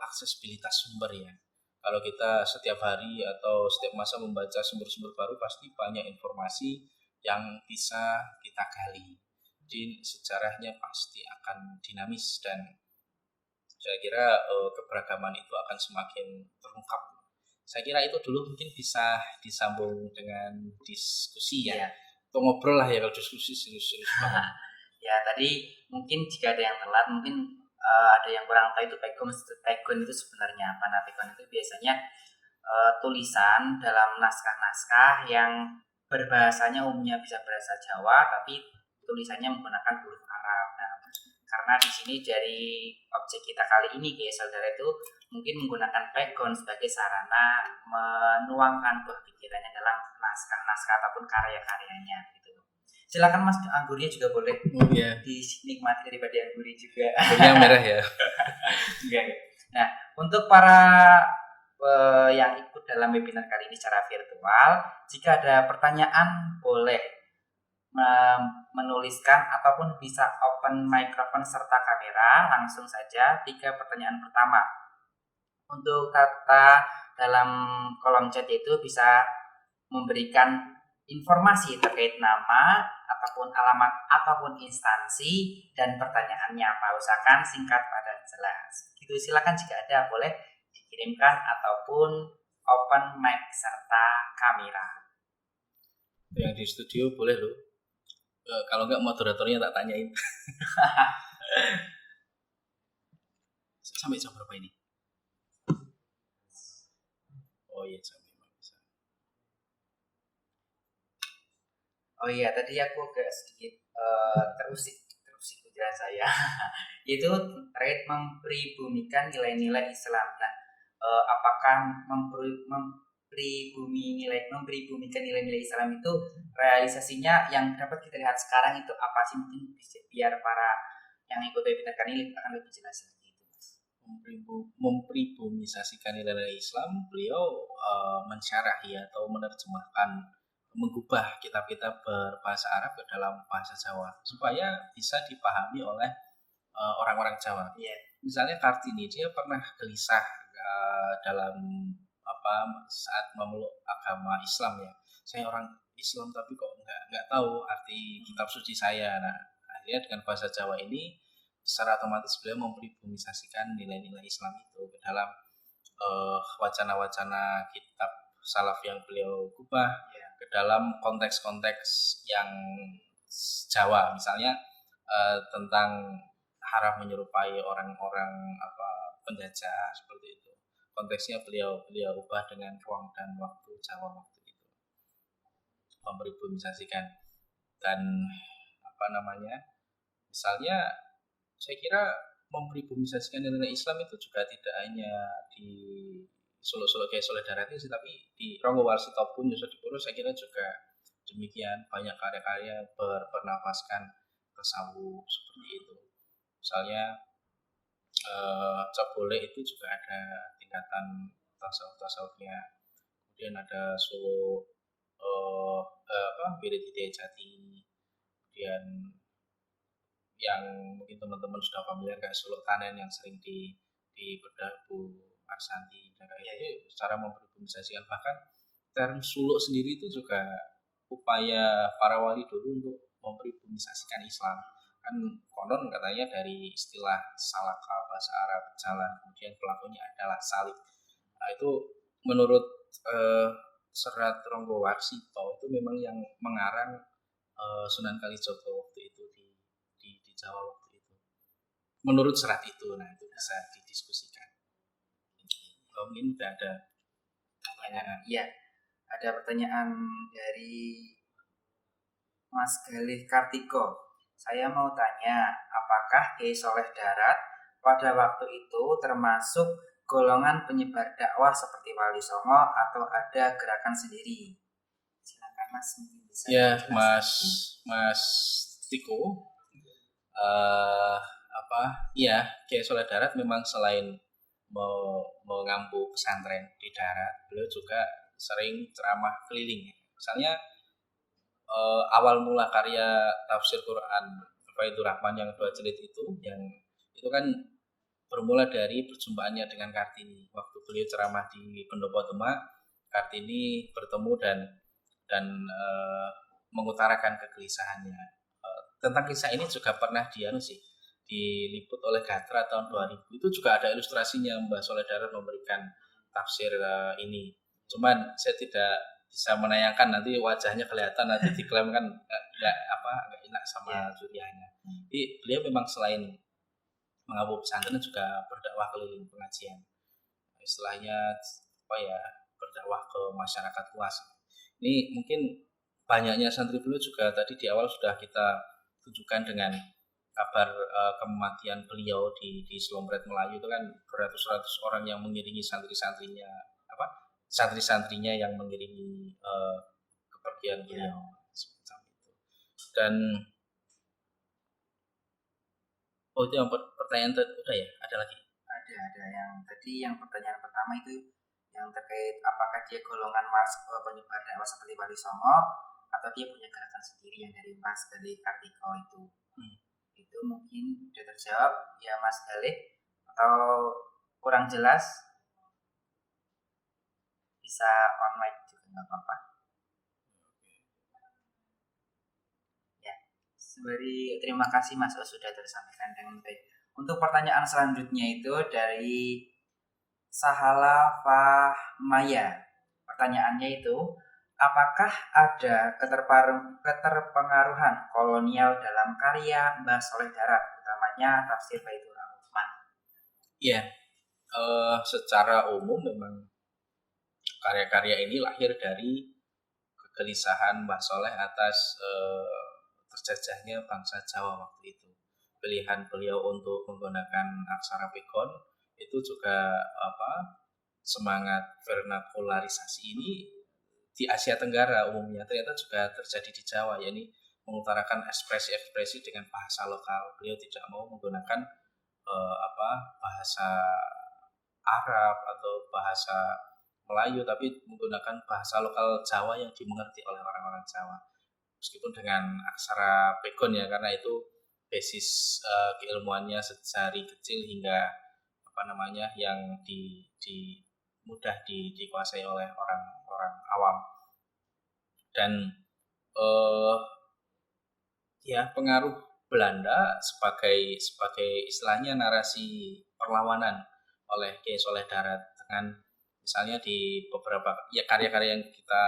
aksesibilitas sumber ya. Kalau kita setiap hari atau setiap masa membaca sumber-sumber baru, pasti banyak informasi yang bisa kita gali. Jadi sejarahnya pasti akan dinamis dan Saya kira keberagaman itu akan semakin terungkap. Saya kira itu dulu mungkin bisa disambung dengan diskusi ya. Iya. Atau ngobrol lah ya, kalau diskusi serius-serius banget. Ya tadi mungkin jika ada yang telat, mungkin ada yang kurang tahu itu pegon itu sebenarnya apa. Nah, pegon itu biasanya tulisan dalam naskah-naskah yang berbahasanya umumnya bisa bahasa Jawa, tapi tulisannya menggunakan huruf Arab. Nah, karena di sini dari objek kita kali ini kayak saudara itu mungkin menggunakan pegon sebagai sarana menuangkan buah pikirannya dalam naskah-naskah ataupun karya-karyanya gitu. Silakan Mas, anggurnya juga boleh Iya. dinikmati daripada anggurnya juga. Yang merah ya. Iya. Nah, untuk para yang ikut dalam webinar kali ini secara virtual, jika ada pertanyaan boleh menuliskan ataupun bisa open microphone serta kamera. Langsung saja 3 pertanyaan pertama. Untuk kata dalam kolom chat itu bisa memberikan informasi terkait nama ataupun alamat ataupun instansi dan pertanyaannya apa. Usahakan singkat padat jelas. Gitu, silakan jika ada boleh dikirimkan ataupun open mic serta kamera. Yang di studio boleh loh. Kalau enggak moderatornya tak tanyain. Sampai jam berapa ini? Oh iya, jam 5 bisa. Oh iya, tadi aku agak sedikit terusik pikiran saya. Itu terkait mempribumikan nilai-nilai Islam. Nah, apakah mempribumikan nilai-nilai Islam itu realisasinya yang dapat kita lihat sekarang itu apa sih? Mungkin bisa biar para yang ikut webinar kali ini akan lebih jelas lagi itu, Mas. Mempribumisasikan nilai-nilai Islam, beliau mensyarahi atau menerjemahkan, mengubah kitab-kitab berbahasa Arab ke dalam bahasa Jawa supaya bisa dipahami oleh orang-orang Jawa. Iya. Misalnya Kartini, dia pernah gelisah dalam saat memeluk agama Islam ya. Saya orang Islam tapi kok nggak tahu arti kitab suci saya. Nah, akhirnya dengan bahasa Jawa ini secara otomatis beliau mempribumisasikan nilai-nilai Islam itu ke dalam wacana-wacana kitab salaf yang beliau ubah ya, ke dalam konteks-konteks yang Jawa, misalnya tentang haram menyerupai orang-orang penjajah seperti itu. Konteksnya beliau ubah dengan ruang dan waktu Jawa waktu itu, mempribumisasikan. Dan misalnya saya kira mempribumisasikan nilai Islam itu juga tidak hanya di Solo kayak Soleh Darat ini, tapi di Ronggo Warsito pun Yusudipuro saya kira juga demikian, banyak karya-karya bernafaskan tasawuf seperti itu. Misalnya Cabole itu juga ada tingkatan tasawufnya. Kemudian ada Solo Wirid Hidayah Jati. Kemudian yang mungkin teman-teman sudah familiar kayak Solo Tanen yang sering di bedah Bu Arsanti dan itu secara mempribumisasikan. Bahkan term suluk sendiri itu juga upaya para wali dulu untuk mempribumisasikan Islam. Kan konon katanya dari istilah salaka bahasa Arab jalan, kemudian pelakunya adalah salib. Nah, itu menurut Serat Ronggo Warsito itu memang yang mengarang Sunan Kalijogo waktu itu di Jawa waktu itu. Menurut serat itu, nah itu bisa didiskusikan. Mungkin tidak ada pertanyaan. Iya, ada pertanyaan dari Mas Galih Kartiko. Saya mau tanya, apakah Kiai Soleh Darat pada waktu itu termasuk golongan penyebar dakwah seperti Wali Songo atau ada gerakan sendiri? Silakan Mas. Bisa ya, Mas Tiko. Iya, Kiai Soleh Darat memang selain mengampu pesantren di darat, beliau juga sering ceramah keliling. Misalnya awal mula karya tafsir Quran Faidur Rahman yang 2 jilid itu kan bermula dari perjumpaannya dengan Kartini. Waktu beliau ceramah di Pendopo Demak, Kartini bertemu dan mengutarakan kegelisahannya. Tentang kisah ini juga pernah diliput oleh Gatra tahun 2000 itu juga ada ilustrasinya. Mbak Soleh Darat memberikan tafsir ini. Cuman saya tidak bisa menayangkan, nanti wajahnya kelihatan, nanti diklaim kan nggak enak sama juriannya. Jadi beliau memang selain mengawal pesantren juga berdakwah keliling pengajian. Istilahnya berdakwah ke masyarakat luas. Ini mungkin banyaknya santri beliau juga tadi di awal sudah kita tunjukkan dengan kabar kematian beliau di Slompret Melayu itu kan beratus-ratus orang yang mengiringi santri-santrinya santri-santrinya yang mengiringi kepergian beliau seperti itu. Dan itu yang pertanyaan udah ya, ada lagi? Ada yang tadi, yang pertanyaan pertama itu yang terkait apakah dia golongan penyebar dakwah seperti Wali Songo atau dia punya gerakan sendiri yang dari Mas Galih Kartiko itu. Itu mungkin sudah terjawab ya Mas Galih, atau kurang jelas bisa online juga nggak apa-apa. Ya, terima kasih Mas sudah tersampaikan dengan baik. Untuk pertanyaan selanjutnya itu dari Sahala Fahmaya. Pertanyaannya itu, apakah ada keterpengaruhan kolonial dalam karya Mbah Soleh Darat, utamanya tafsir Baitur Rahman? Iya, secara umum memang karya-karya ini lahir dari kegelisahan Mbah Soleh atas terjajahnya bangsa Jawa waktu itu. Pilihan beliau untuk menggunakan aksara pegon itu juga semangat vernakularisasi ini di Asia Tenggara umumnya ternyata juga terjadi di Jawa, yakni mengutarakan ekspresi-ekspresi dengan bahasa lokal. Beliau tidak mau menggunakan bahasa Arab atau bahasa Melayu, tapi menggunakan bahasa lokal Jawa yang dimengerti oleh orang-orang Jawa. Meskipun dengan aksara pegon ya, karena itu basis keilmuannya sejari kecil hingga yang mudah dikuasai oleh orang-orang awam. Dan pengaruh Belanda sebagai istilahnya narasi perlawanan oleh Kiai Soleh Darat, dengan misalnya di beberapa karya-karya yang kita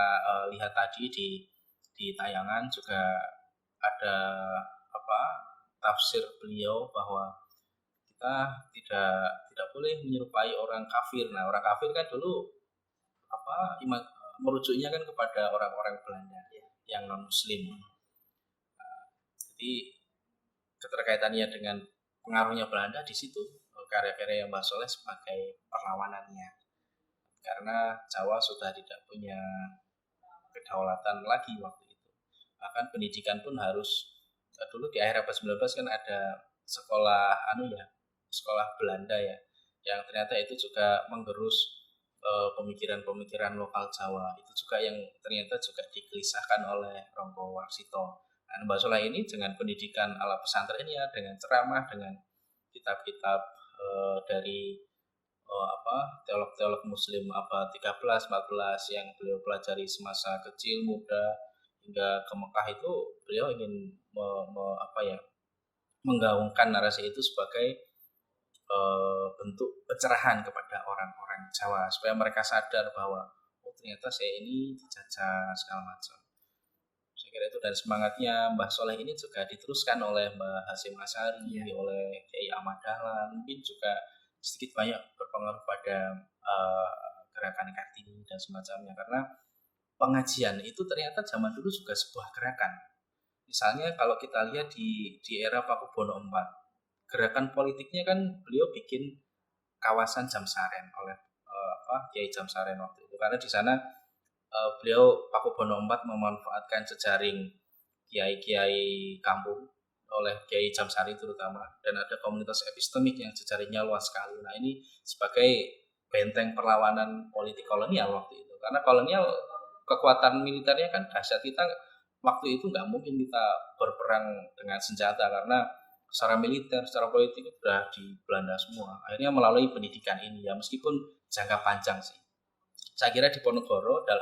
lihat tadi di tayangan juga ada tafsir beliau bahwa kita tidak boleh menyerupai orang kafir. Nah, orang kafir kan dulu merujuknya kan kepada orang-orang Belanda yang non muslim. Jadi keterkaitannya dengan pengaruhnya Belanda di situ, karya-karya yang Mbah Soleh sebagai perlawanannya, karena Jawa sudah tidak punya kedaulatan lagi waktu itu. Bahkan pendidikan pun harus, dulu di akhir abad 19 kan ada sekolah Belanda ya, yang ternyata itu juga menggerus pemikiran-pemikiran lokal Jawa. Itu juga yang ternyata juga digelisahkan oleh Ronggo Warsito. Nah, Mbah Soleh ini dengan pendidikan ala pesantrennya, dengan ceramah, dengan kitab-kitab dari teolog-teolog muslim abad 13, 14 yang beliau pelajari semasa kecil, muda, hingga ke Mekah, itu beliau ingin menggaungkan narasi itu sebagai bentuk pencerahan kepada orang-orang Jawa, supaya mereka sadar bahwa ternyata saya ini dijajah segala macam. Saya kira itu, dan semangatnya Mbah Soleh ini juga diteruskan oleh Mbah Hasyim Asy'ari, oleh Kiai Ahmad Dahlan, mungkin juga sedikit banyak berpengaruh pada gerakan Kartini dan semacamnya, karena pengajian itu ternyata zaman dulu juga sebuah gerakan. Misalnya kalau kita lihat di era Pakubono IV, gerakan politiknya kan beliau bikin kawasan Jamsaren oleh Kiai Jamsaren waktu itu, karena di sana beliau Pakubono IV memanfaatkan jejaring kiai-kiai kampung oleh Kiai Jamsari terutama, dan ada komunitas epistemik yang jejaringnya luas sekali. Nah, ini sebagai benteng perlawanan politik kolonial waktu itu, karena kolonial kekuatan militernya kan dahsyat. Kita waktu itu nggak mungkin kita berperang dengan senjata, karena secara militer, secara politik sudah di Belanda semua. Akhirnya melalui pendidikan ini ya, meskipun jangka panjang sih. Saya kira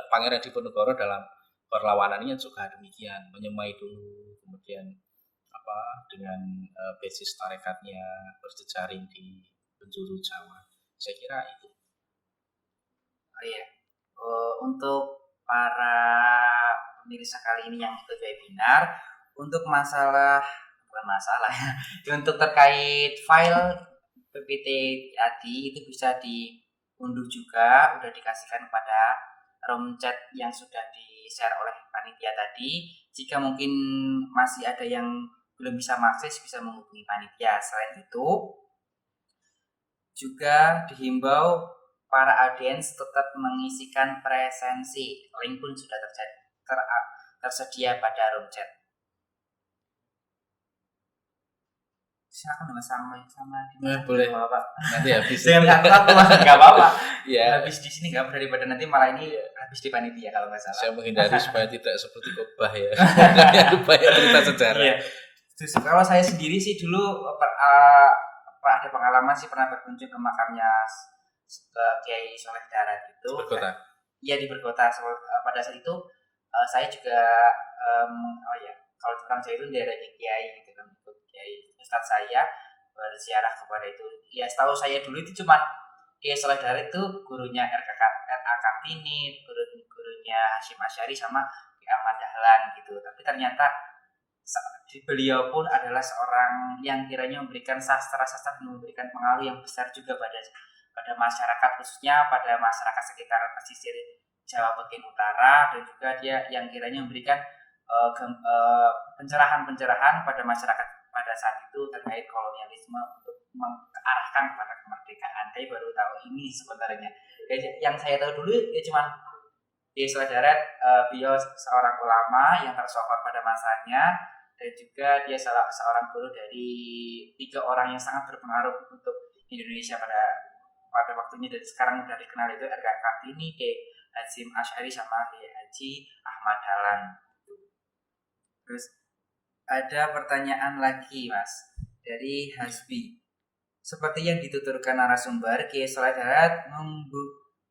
Pangeran Diponegoro dalam perlawanannya juga demikian, menyemai dulu, kemudian dengan basis tarekatnya berjejaring di penjuru Jawa. Saya kira itu. Oh iya. Untuk para pemirsa kali ini yang ikut webinar, untuk masalah bukan masalah ya, untuk terkait file PPT tadi itu bisa diunduh juga, udah dikasihkan kepada room chat yang sudah di-share oleh panitia tadi. Jika mungkin masih ada yang belum bisa mengakses, bisa menghubungi panitia. Selain itu, juga dihimbau para audiens tetap mengisikan presensi. Link pun sudah tersedia pada room chat. Silakan sama boleh Bapak. nanti habis Jangan aku nggak apa-apa. ya Habis di sini nggak daripada nanti malah ini habis di panitia kalau nggak salah. saya menghindari supaya tidak seperti khotbah ya. Banyak cerita sejarah. Iya. Terus kalau saya sendiri sih dulu ada pengalaman sih pernah berkunjung ke makamnya Kiai Soleh Darat itu. Berkota. Iya di Berkota. Pada saat itu saya juga kalau orang Jawa itu daerahnya Kiai gitu kan, Kiai Ustadz saya berziarah kepada itu. Ya setahu saya dulu itu cuma Kiai Soleh Darat itu gurunya R.A. Kartini, gurunya Hasyim Asy'ari sama Ki Ahmad Dahlan gitu. Tapi ternyata beliau pun adalah seorang yang kiranya memberikan sastra-sastra dan memberikan pengaruh yang besar juga pada masyarakat, khususnya pada masyarakat sekitar pesisir Jawa bagian utara, dan juga dia yang kiranya memberikan pencerahan-pencerahan pada masyarakat pada saat itu terkait kolonialisme untuk mengarahkan kepada kemerdekaan. Saya baru tahu ini sebenarnya. Yang saya tahu dulu ya cuma di Soleh Darat, beliau seorang ulama yang tersohor pada masanya, dan juga dia seorang guru dari 3 orang yang sangat berpengaruh untuk Indonesia pada waktunya, dan sekarang sudah dikenal, itu R.A. Kartini, Kiai Hasyim Asy'ari sama Kiai Haji Ahmad Dahlan. Terus ada pertanyaan lagi Mas dari Hasbi. Seperti yang dituturkan narasumber, Kiai Soleh Darat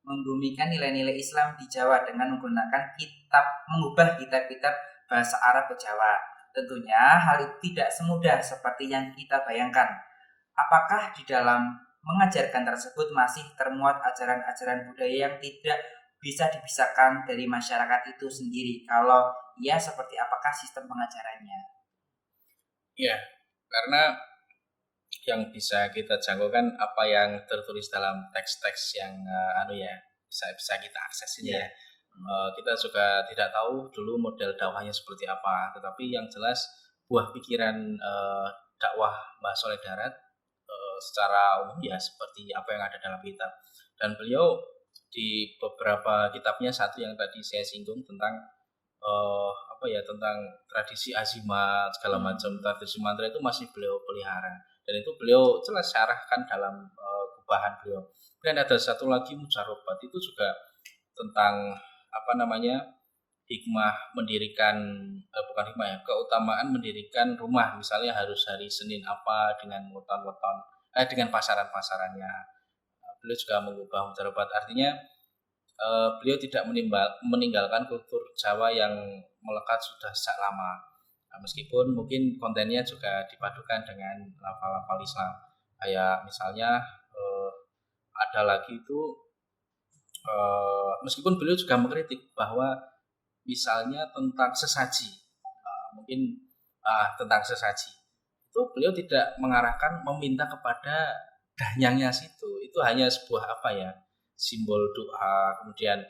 membumikan nilai-nilai Islam di Jawa dengan mengubah kitab-kitab bahasa Arab ke Jawa. Tentunya hal itu tidak semudah seperti yang kita bayangkan. Apakah di dalam mengajarkan tersebut masih termuat ajaran-ajaran budaya yang tidak bisa dipisahkan dari masyarakat itu sendiri? Kalau iya, seperti apakah sistem pengajarannya? Ya, karena yang bisa kita jangkaukan apa yang tertulis dalam teks-teks yang bisa kita akses ini ya. Kita juga tidak tahu dulu model dakwahnya seperti apa, tetapi yang jelas buah pikiran dakwah Mbah Soleh Darat secara umum ya seperti apa yang ada dalam kitab. Dan beliau di beberapa kitabnya, satu yang tadi saya singgung tentang tentang tradisi azimat segala macam, tradisi mantra itu masih beliau pelihara, dan itu beliau jelas syarahkan dalam gubahan beliau. Dan ada satu lagi mujarobat, itu juga tentang hikmah mendirikan keutamaan mendirikan rumah, misalnya harus hari Senin apa dengan weton-weton dengan pasaran-pasarannya. Beliau juga mengubah mujarobat, artinya beliau tidak meninggalkan kultur Jawa yang melekat sudah sejak lama. Meskipun mungkin kontennya juga dipadukan dengan lafal-lafal Islam. Kayak misalnya ada lagi itu meskipun beliau juga mengkritik bahwa misalnya tentang sesaji, tentang sesaji itu beliau tidak mengarahkan meminta kepada danyangnya situ. Itu hanya sebuah simbol doa. Kemudian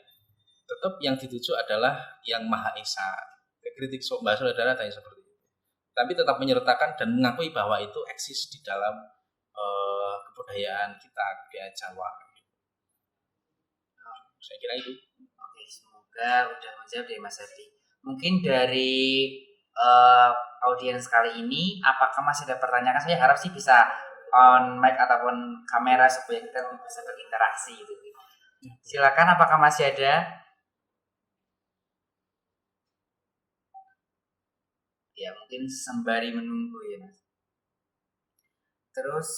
tetap yang dituju adalah yang Maha Esa. Kritik Mbah Soleh Darat hanya seperti itu, tapi tetap menyertakan dan mengakui bahwa itu eksis di dalam kebudayaan kita, budaya Jawa. Saya kira itu. Oke, semoga udah menjawab dari Mas Adi. Mungkin dari audiens kali ini, apakah masih ada pertanyaan? Saya harap sih bisa on mic ataupun kamera supaya kita bisa berinteraksi gitu. Silakan, apakah masih ada? Ya, mungkin sembari menunggu ya Mas. Terus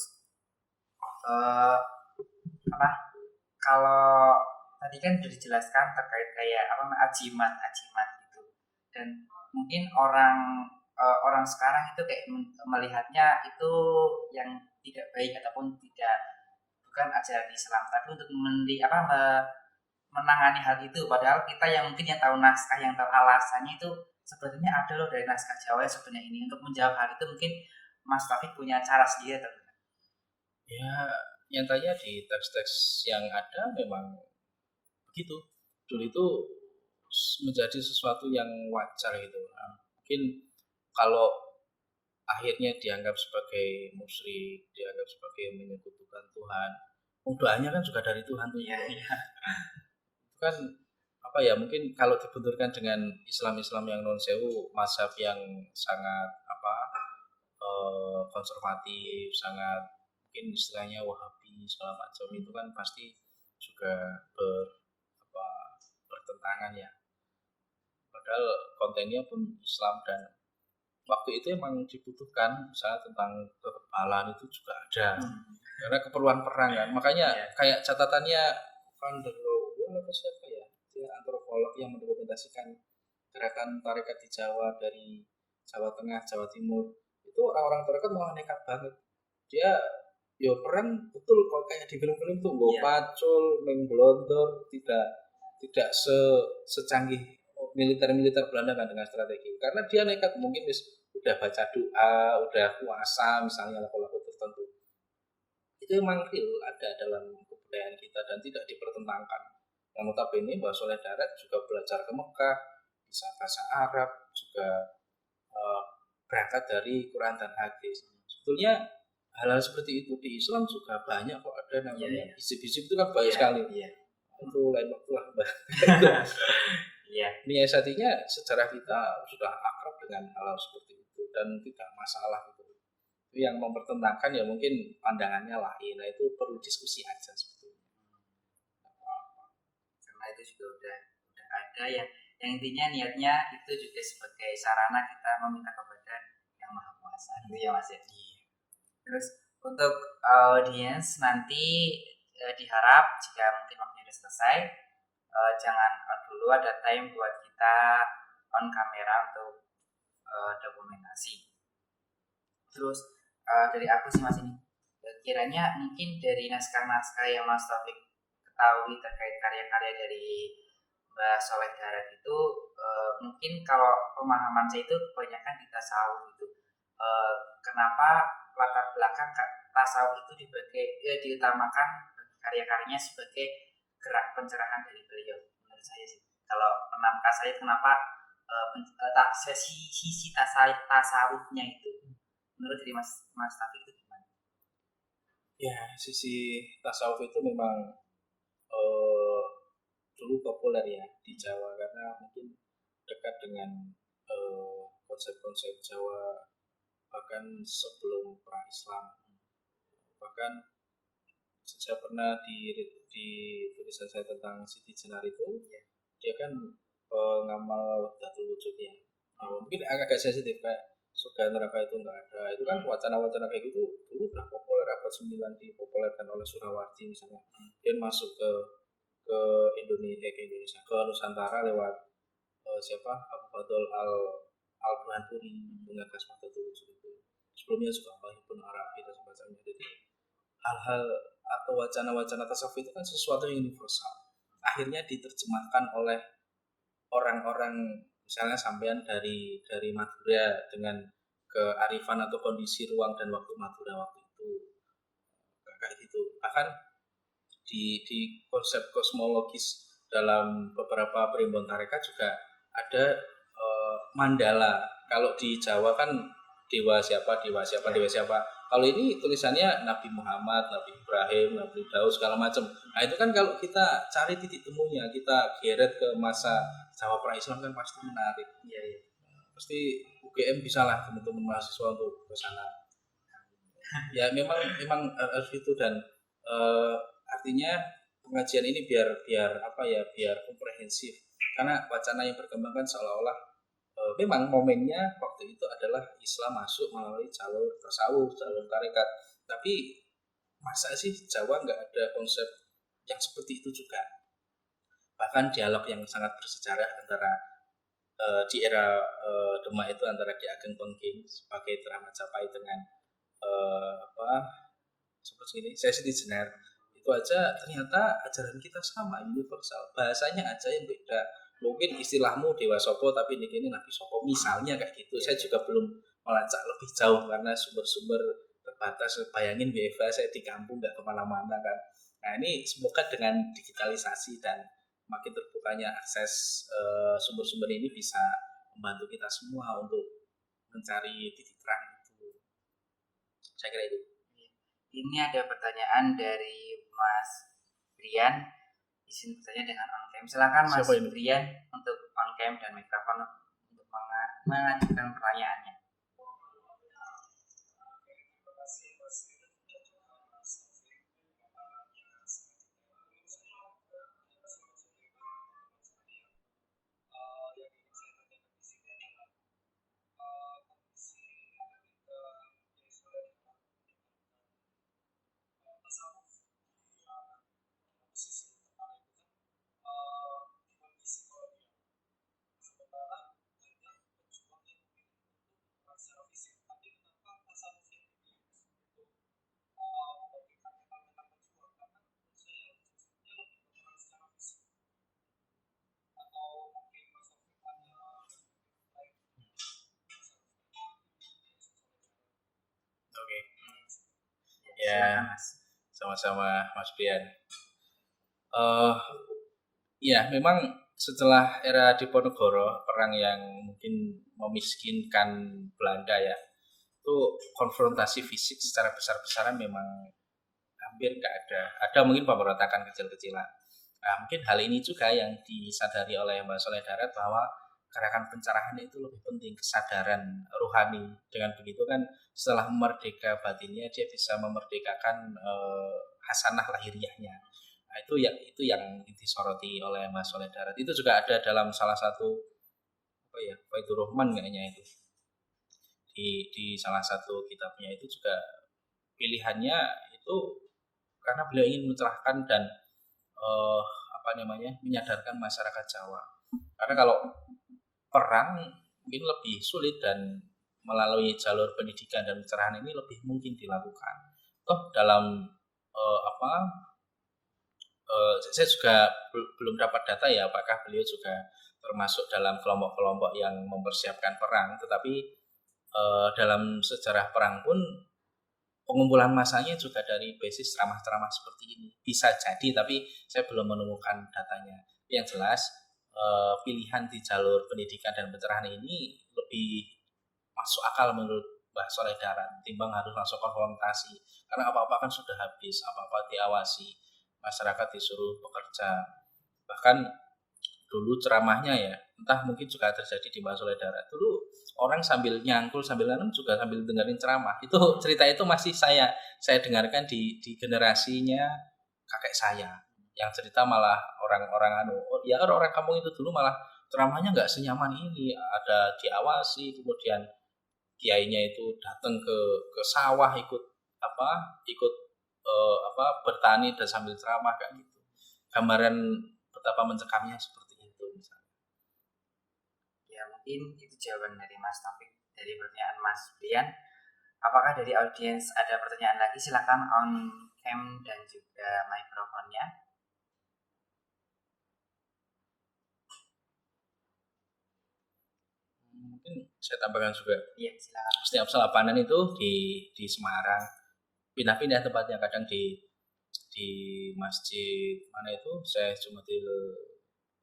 kalau tadi kan sudah dijelaskan terkait kayak ajimat gitu, dan mungkin orang orang sekarang itu kayak melihatnya itu yang tidak baik ataupun tidak bukan ajaran Islam, tapi untuk menangani hal itu, padahal kita yang mungkin yang tahu naskah, yang tahu alasannya itu sebenarnya ada loh dari naskah Jawa yang sebenarnya ini. Untuk menjawab hal itu mungkin Mas Taufik punya cara sendiri atau gimana? Ya, nyatanya di teks-teks yang ada memang begitu. Dulu itu menjadi sesuatu yang wajar gitu. Nah, mungkin kalau akhirnya dianggap sebagai musyrik, dianggap sebagai menyekutukan Tuhan, doanya kan juga dari Tuhan tuh. Iya, iya. Itu kan apa ya, mungkin kalau dibenturkan dengan Islam-Islam yang non sewu, mazhab yang sangat apa konservatif, sangat mungkin istilahnya Wahabi segala macam, itu kan pasti juga apa bertentangan ya. Padahal kontennya pun Islam, dan waktu itu emang dibutuhkan, misalnya tentang kekebalan itu juga ada, karena keperluan perang kan. Makanya kayak catatannya Van der Rohe atau siapa ya, dia antropolog yang mendokumentasikan gerakan tarekat di Jawa, dari Jawa Tengah, Jawa Timur, itu orang-orang tarekat malah nekat banget. Dia yo perang betul kok kayak di film-film tuh, gue pacul, menggelondor, tidak secanggih militer Belanda kan dengan strategi, karena dia nekat, mungkin udah baca doa, udah puasa misalnya, laku-laku tertentu. Itu memang real ada dalam kebudayaan kita dan tidak dipertentangkan. Yang notabene Mbah Soleh Darat juga belajar ke Mekah, bisa bahasa Arab, juga berangkat dari Quran dan hadis. Sebetulnya hal-hal seperti itu di Islam juga banyak kok, ada namanya hizib-hizib, itu kan banyak sekali. Itu lain waktu lah Mbak. Niasatinya sejarah kita sudah akrab dengan hal-hal seperti itu dan tidak masalah gitu. Itu yang mempertentangkan ya mungkin pandangannya lain. Nah itu perlu diskusi aja sebetulnya. Karena itu juga udah ada yang intinya niatnya itu juga sebagai sarana kita meminta kepada Yang Maha Kuasa, gitu ya Mas ya. Terus untuk audiens nanti diharap jika mungkin waktunya sudah selesai, jangan dulu ada time buat kita on kamera untuk dokumentasi. Terus dari aku sih Mas, ini kiranya mungkin dari naskah-naskah yang Mas Taufik ketahui terkait karya-karya dari Mbah Soleh Darat itu, mungkin kalau pemahaman saya itu kebanyakan di tasawuf itu. Kenapa latar belakang tasawuf itu diutamakan karya-karyanya sebagai gerak pencerahan dari beliau? Menurut saya sih, kalau penangkas saya kenapa sisi tasawufnya itu, menurut dari Mas Taufik itu gimana? Ya, sisi tasawuf itu memang dulu populer ya di Jawa, karena mungkin dekat dengan konsep-konsep Jawa bahkan sebelum pra Islam. Bahkan saya pernah di tulisan saya tentang Siti Jenar itu, dia kan pengamal wahdatul wujud ya. Mungkin agak sensitif, kayak surga neraka itu enggak ada. Itu kan wacana-wacana kayak gitu dulu udah populer, abad 9 dipopulerkan oleh Surawardi misalnya. Dia masuk ke Indonesia, ke Nusantara lewat siapa, Abu Fadl al Burhanpuri, mengagas wahdatul wujud itu. Sebelumnya juga Wahibun Arabi dan semacamnya. Jadi hal-hal atau wacana-wacana tasawuf itu kan sesuatu yang universal. Akhirnya diterjemahkan oleh orang-orang, misalnya sampean dari Madura dengan kearifan atau kondisi ruang dan waktu Madura waktu itu, kayak gitu. Bahkan di konsep kosmologis dalam beberapa perimbun tarekat juga ada mandala. Kalau di Jawa kan dewa siapa. Kalau ini tulisannya Nabi Muhammad, Nabi Ibrahim, Nabi Daud segala macam. Nah itu kan kalau kita cari titik temunya, kita geret ke masa Jawa pra-Islam kan pasti menarik. Pasti UGM bisa lah teman-teman mahasiswa untuk ke sana. Ya memang harus itu, dan artinya pengajian ini biar komprehensif, karena wacana yang berkembang kan seolah-olah memang momennya waktu itu adalah Islam masuk melalui jalur tasawuf, jalur tarekat. Tapi masa sih Jawa nggak ada konsep yang seperti itu juga? Bahkan dialog yang sangat bersejarah antara di era Demak itu antara Ki Ageng Pengging sebagai Dra Majapahit dengan apa seperti ini saya Siti Jenar itu aja ternyata ajaran kita sama universal, bahasanya aja yang beda. Mungkin istilahmu Dewa Sopo tapi ini Nabi Sopo misalnya kayak gitu. Saya juga belum melacak lebih jauh karena sumber-sumber terbatas. Bayangin WFH saya di kampung nggak kemana-mana kan. Nah ini semoga dengan digitalisasi dan makin terbukanya akses sumber-sumber ini bisa membantu kita semua untuk mencari titik terang itu. Saya kira itu. Ini ada pertanyaan dari Mas Brian. Izin bertanya dengan on cam. Silakan Mas Brian untuk on cam dan mikrofon untuk mengajukan pertanyaannya. Oke. Ya, sama-sama Mas Brian. Ya, memang setelah era Diponegoro, perang yang mungkin memiskinkan Belanda ya, itu konfrontasi fisik secara besar-besaran memang hampir nggak ada. Ada mungkin pemberontakan kecil-kecilan. Nah, mungkin hal ini juga yang disadari oleh Mbak Soleh Darat bahwa gerakan pencerahan itu lebih penting, kesadaran rohani. Dengan begitu kan setelah merdeka batinnya dia bisa memerdekakan hasanah lahiriahnya. Nah, itu yang disoroti oleh Mas Soleh Darat. Itu juga ada dalam salah satu Faidur Rahman kayaknya itu. Di salah satu kitabnya itu juga pilihannya itu karena beliau ingin mencerahkan dan menyadarkan masyarakat Jawa. Karena kalau perang mungkin lebih sulit dan melalui jalur pendidikan dan pencerahan ini lebih mungkin dilakukan. Toh dalam saya juga belum dapat data ya apakah beliau juga termasuk dalam kelompok-kelompok yang mempersiapkan perang, tetapi dalam sejarah perang pun pengumpulan masanya juga dari basis ceramah-ceramah seperti ini. Bisa jadi, tapi saya belum menemukan datanya. Yang jelas, pilihan di jalur pendidikan dan pencerahan ini lebih masuk akal menurut Mbah Soleh Darat, timbang harus langsung konfrontasi. Karena apa-apa kan sudah habis, apa-apa diawasi, masyarakat disuruh bekerja. Bahkan dulu ceramahnya ya, entah mungkin juga terjadi di Mbah Soleh Darat. Dulu orang sambil nyangkul sambil nanam juga sambil dengerin ceramah. Itu cerita itu masih saya dengarkan di generasinya kakek saya. Yang cerita malah orang-orang orang kampung itu dulu malah ceramahnya nggak senyaman ini, ada diawasi, kemudian kiainya itu datang ke sawah ikut bertani dan sambil ceramah kayak gitu. Gambaran betapa mencekamnya seperti itu misalnya. Ya mungkin itu jawaban dari Mas Taufik dari pertanyaan Mas Brian. Apakah dari audiens ada pertanyaan lagi? Silakan on cam dan juga mikrofonnya. Mungkin saya tambahkan juga. Iya, silakan. Setiap salapanan itu di Semarang pindah-pindah tempatnya, kadang di masjid mana itu saya Jumatil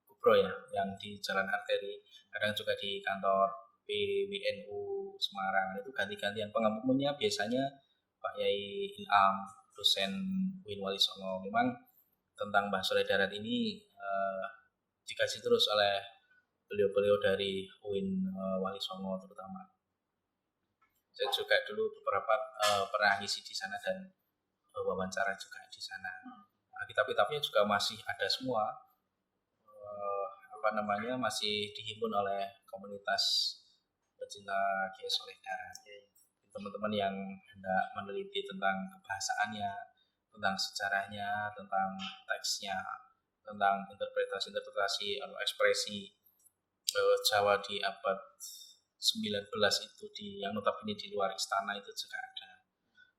Kubro ya yang di Jalan Arteri, kadang juga di kantor PWNU Semarang. Itu ganti-gantian pengamunya, biasanya Pak Yai Ilham, dosen UIN Walisongo. Memang tentang Mbah Soleh Darat ini dikaji terus oleh beliau-beliau dari UIN Walisongo terutama. Saya juga dulu beberapa pernah ngisi di sana dan wawancara juga di sana. Nah, kitab-kitabnya juga masih ada semua, masih dihimpun oleh komunitas pecinta Kiai Soleh Darat. Teman-teman yang hendak meneliti tentang kebahasaannya, tentang sejarahnya, tentang teksnya, tentang interpretasi atau ekspresi Jawa di abad 19 itu yang notabene di luar istana itu juga ada.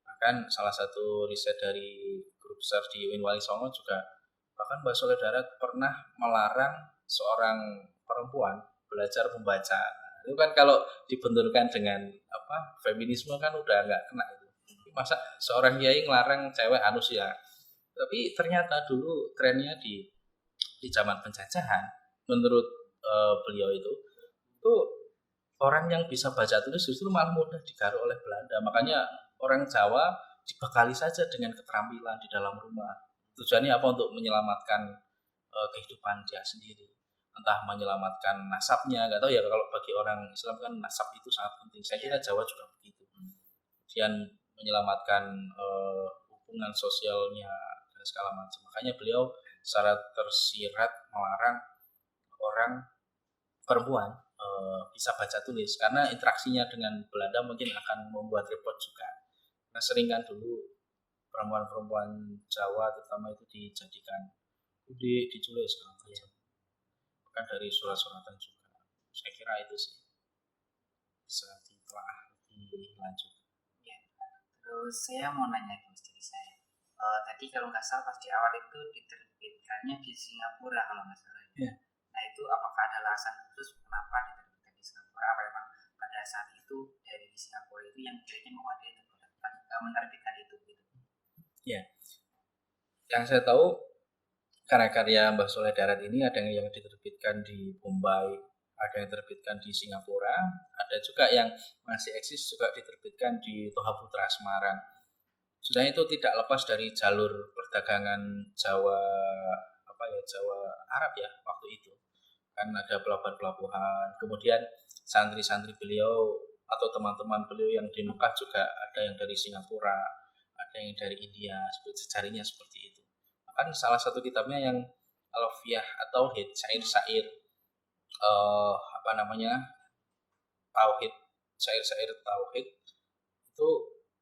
Bahkan salah satu riset dari grup besar di UIN Wali Songo juga bahkan Mbak Soleh Darat pernah melarang seorang perempuan belajar membaca. Nah, itu kan kalau dibenturkan dengan feminisme kan udah nggak kena itu. Masa seorang kiai ngelarang cewek ya. Tapi ternyata dulu trennya di zaman penjajahan menurut beliau itu orang yang bisa baca tulis justru malah mudah digaruk oleh Belanda. Makanya orang Jawa dibekali saja dengan keterampilan di dalam rumah. Tujuannya apa? Untuk menyelamatkan kehidupan dia sendiri. Entah menyelamatkan nasabnya, nggak tahu ya, kalau bagi orang Islam kan nasab itu sangat penting. Saya kira Jawa juga begitu. Kemudian menyelamatkan hubungan sosialnya dan segala macam. Makanya beliau secara tersirat melarang orang perempuan bisa baca tulis karena interaksinya dengan Belanda mungkin akan membuat repot juga. Nah, sering kan dulu perempuan-perempuan Jawa terutama itu dijadikan diculik segala macam. Bahkan dari surat-suratan juga. Saya kira itu sih bisa ditelaah lebih lanjut. Ya. Terus saya mau nanya ke istri saya. Tadi kalau nggak salah pas di awal itu diterbitkannya di Singapura kalau nggak salah. Ya. Nah itu apakah ada alasan khusus kenapa diterbitkan di Singapura? Apa memang pada saat itu dari Singapura itu yang kayaknya mewadai menerbitkan itu gitu? Ya, yang saya tahu karya-karya Mbah Soleh Darat ini ada yang diterbitkan di Bombay, ada yang diterbitkan di Singapura, ada juga yang masih eksis juga diterbitkan di Toha Putra Semarang. Sebenarnya itu tidak lepas dari jalur perdagangan Jawa Jawa Arab ya waktu itu. Kan ada pelabuhan-pelabuhan. Kemudian santri-santri beliau atau teman-teman beliau yang di Mekah juga ada yang dari Singapura, ada yang dari India, sejarahnya seperti itu. Bahkan salah satu kitabnya yang Alfiyah atau syair-syair tauhid, syair-syair tauhid itu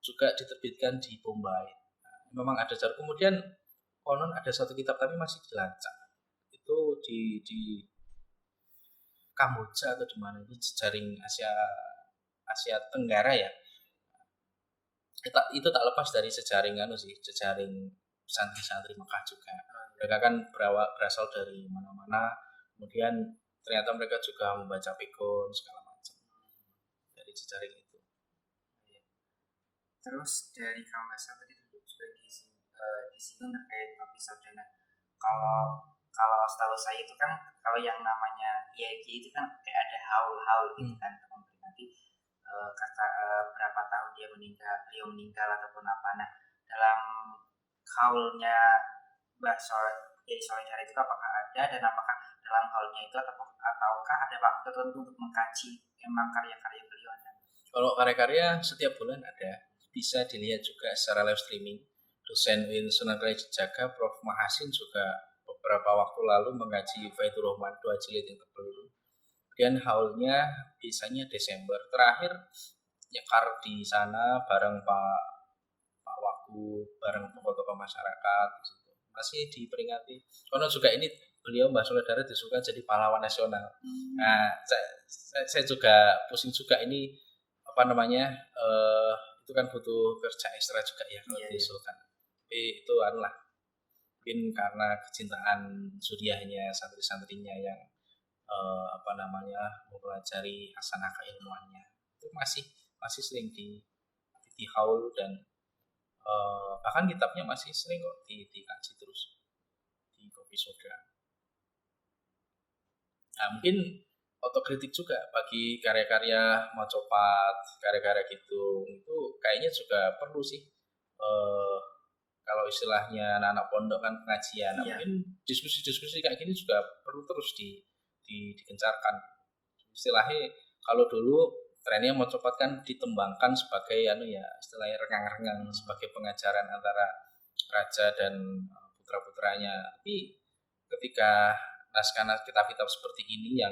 juga diterbitkan di Bombay. Nah, memang ada jalur. Kemudian konon ada satu kitab tapi masih dilacak. Itu di Kamboja atau di mana itu jejaring Asia Tenggara ya. Itu tak lepas dari jejaring jejaring santri-santri Mekah juga. Mereka kan berasal dari mana-mana. Kemudian ternyata mereka juga membaca pikun segala macam dari jejaring itu. Terus dari kalau nggak salah tadi juga disinggung terkait Topi Saudana. Kalau setahu saya itu kan kalau yang namanya IAG itu kan kayak ada haul gitu kan untuk memperingati berapa tahun beliau meninggal ataupun apa. Nah dalam haulnya Mbah Soleh Darat itu apakah ada, dan apakah dalam haulnya itu ataukah ada waktu tertentu untuk mengkaji memang karya-karya beliau ada? Kalau karya-karya setiap bulan ada, bisa dilihat juga secara live streaming. Dosen UIN Sunan Kalijaga Jaga, Prof. Mahasin juga beberapa waktu lalu mengkaji Faidur Rahman 2 jilid yang tebal itu. Kemudian haulnya biasanya Desember. Terakhir nyekar di sana bareng Pak Wagu, bareng tokoh-tokoh masyarakat gitu. Masih diperingati. Karena juga ini beliau Mbah Soleh Darat disukai jadi pahlawan nasional. Nah, saya juga pusing juga ini itu kan butuh kerja ekstra juga ya kalau diusulkan. Tapi itu mungkin karena kecintaan suriahnya santri-santrinya yang mempelajari hasanah keilmuannya itu masih sering di haul dan bahkan kitabnya masih sering kok dikaji terus di Kopi Soda. Nah, mungkin otokritik juga bagi karya-karya Mocopat, karya-karya gitu itu kayaknya juga perlu sih. Kalau istilahnya anak-anak pondok kan pengajian, mungkin diskusi-diskusi kayak gini juga perlu terus digencarkan. Istilahnya kalau dulu trennya Mocopat kan ditembangkan sebagai istilahnya rengang-rengang, sebagai pengajaran antara raja dan putra-putranya. Tapi ketika naskah kitab-kitab seperti ini yang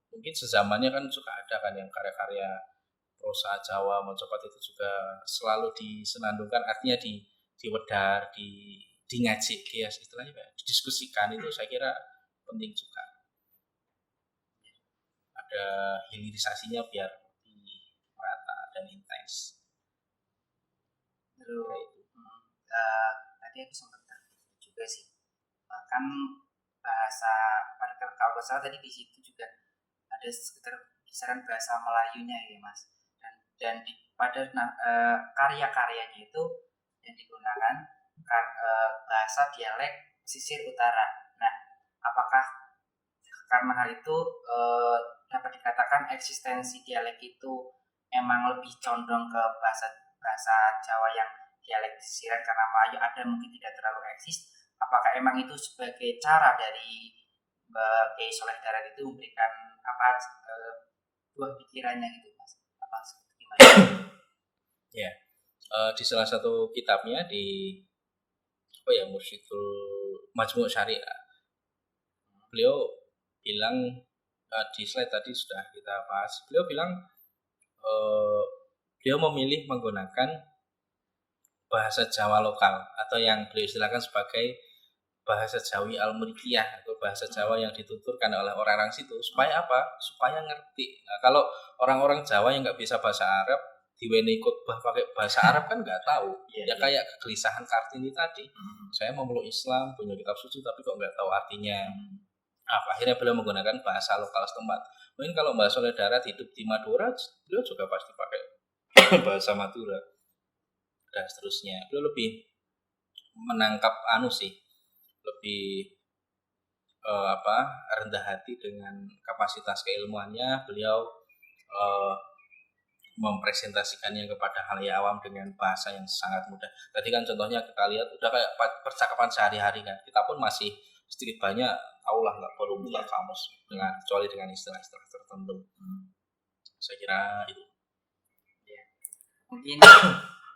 mungkin sezamannya kan juga ada kan yang karya-karya prosa Jawa Mocopat itu juga selalu disenandungkan, artinya diwedar, di ngaji ya istilahnya didiskusikan, itu saya kira penting juga. ada hilirisasinya biar lebih merata dan intens. Terus Kayak itu. tadi aku sempat tertipu juga sih. Kan bahasa kalau nggak salah tadi di situ juga ada sekitar kisaran bahasa Melayunya ya Mas. Dan pada karya-karyanya itu yang digunakan bahasa dialek pesisir utara. Nah, apakah karena hal itu dapat dikatakan eksistensi dialek itu emang lebih condong ke bahasa bahasa Jawa yang dialek pesisiran karena Melayu ada mungkin tidak terlalu eksis? Apakah emang itu sebagai cara dari Mbak Kiai Soleh Darat itu memberikan buah pikirannya gitu Mas? Apa gimana? Ya, di salah satu kitabnya di Mursyidul Majmu' Syariah, beliau bilang di slide tadi sudah kita bahas. Beliau bilang beliau memilih menggunakan bahasa Jawa lokal atau yang beliau istilahkan sebagai bahasa Jawi al-Murikiyah atau bahasa Jawa yang dituturkan oleh orang-orang situ. Supaya apa? Supaya ngerti. Nah, kalau orang-orang Jawa yang nggak bisa bahasa Arab diwenehi khotbah pakai bahasa Arab kan nggak tahu. Ya kayak kegelisahan Kartini tadi. Saya memeluk Islam, punya kitab suci tapi kok nggak tahu artinya. Akhirnya beliau menggunakan bahasa lokal setempat. Mungkin kalau Mbak Soleh Darat hidup di Madura, beliau juga pasti pakai bahasa Madura dan seterusnya. Beliau lebih menangkap lebih rendah hati dengan kapasitas keilmuannya. Beliau mempresentasikannya kepada halayak awam dengan bahasa yang sangat mudah. Tadi kan contohnya kita lihat udah kayak percakapan sehari-hari kan. Kita pun masih sedikit banyak tahulah nggak perlu buka kamus dengan kecuali dengan istilah-istilah tertentu. Saya kira itu. Ya. Mungkin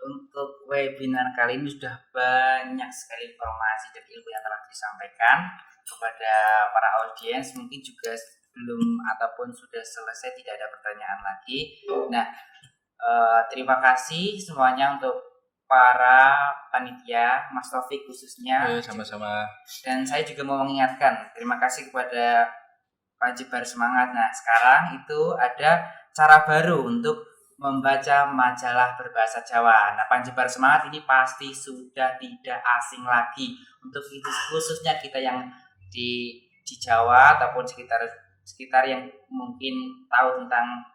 untuk webinar kali ini sudah banyak sekali informasi dan ilmu yang telah disampaikan kepada para audiens. Mungkin juga belum ataupun sudah selesai tidak ada pertanyaan lagi. Nah, terima kasih semuanya untuk para panitia, Mas Taufik khususnya. Sama-sama. Dan saya juga mau mengingatkan, terima kasih kepada Panjebar Semangat. Nah, sekarang itu ada cara baru untuk membaca majalah berbahasa Jawa. Nah, Panjebar Semangat ini pasti sudah tidak asing lagi untuk itu, khususnya kita yang di Jawa ataupun sekitar yang mungkin tahu tentang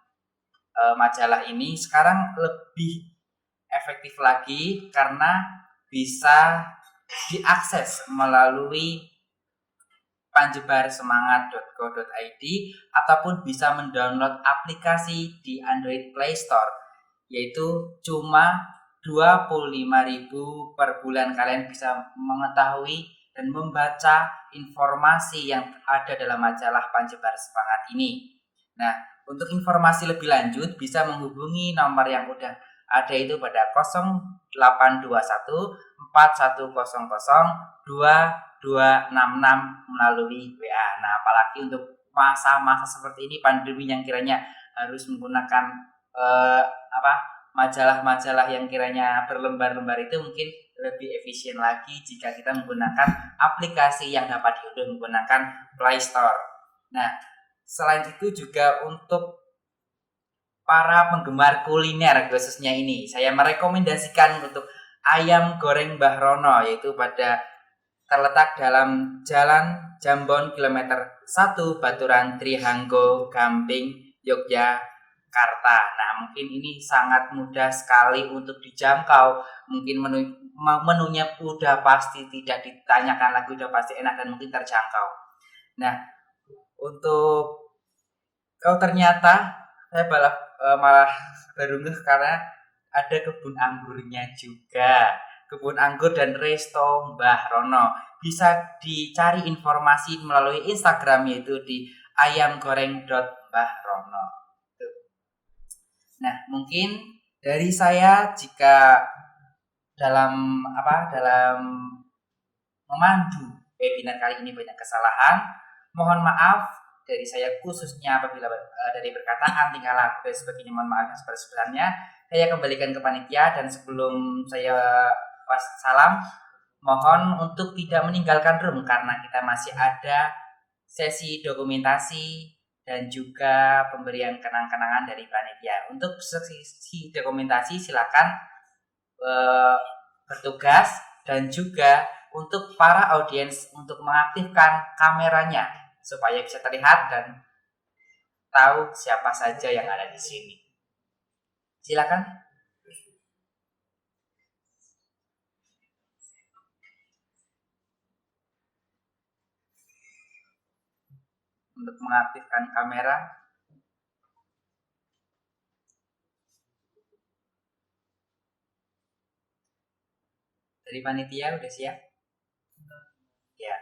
majalah ini. Sekarang lebih efektif lagi karena bisa diakses melalui panjebarsemangat.co.id ataupun bisa mendownload aplikasi di Android Play Store, yaitu cuma 25.000 per bulan. Kalian bisa mengetahui dan membaca informasi yang ada dalam majalah Panjebar Semangat ini. Nah, untuk informasi lebih lanjut bisa menghubungi nomor yang udah ada itu pada 0821 4100 2266 melalui WA. Nah, apalagi untuk masa-masa seperti ini pandemi yang kiranya harus menggunakan majalah-majalah yang kiranya berlembar-lembar itu mungkin lebih efisien lagi jika kita menggunakan aplikasi yang dapat diunduh menggunakan Play Store. Nah, selain itu juga untuk para penggemar kuliner khususnya ini, saya merekomendasikan untuk ayam goreng Mbah Rono, yaitu terletak dalam Jalan Jambon kilometer 1 Baturan Trihanggo Gamping Yogyakarta. Nah, mungkin ini sangat mudah sekali untuk dijangkau. Mungkin menunya udah pasti tidak ditanyakan lagi, udah pasti enak dan mungkin terjangkau. Nah, untuk ternyata saya malah baru ngeh karena ada kebun anggurnya juga. Kebun anggur dan resto Mbah Rono. Bisa dicari informasi melalui Instagram yaitu di ayamgoreng.mbahrono. Nah, mungkin dari saya jika dalam memandu webinar kali ini banyak kesalahan, mohon maaf dari saya khususnya apabila dari perkataan, tingkah laku dan sebagainya, mohon maaf sebesar-besarnya. Saya kembalikan ke panitia dan sebelum saya salam, mohon untuk tidak meninggalkan room karena kita masih ada sesi dokumentasi dan juga pemberian kenang-kenangan dari panitia. Untuk sesi dokumentasi silakan bertugas, dan juga untuk para audiens untuk mengaktifkan kameranya supaya bisa terlihat dan tahu siapa saja yang ada di sini. Silakan. Untuk mengaktifkan kamera. Dari panitia udah siap? Ya.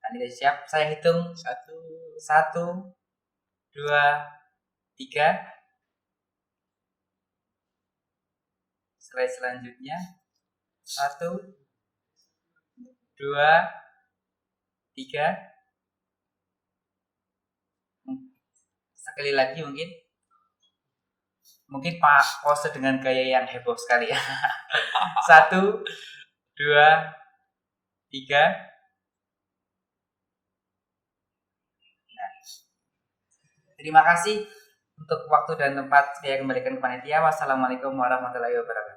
Panitia siap? Saya hitung 1, 2, 3. Slide selanjutnya 1, 2, 3. Sekali lagi mungkin Pak pose dengan gaya yang heboh sekali ya. 1, 2, 3. Nah, terima kasih untuk waktu dan tempat saya kembalikan ke panitia. Wassalamualaikum warahmatullahi wabarakatuh.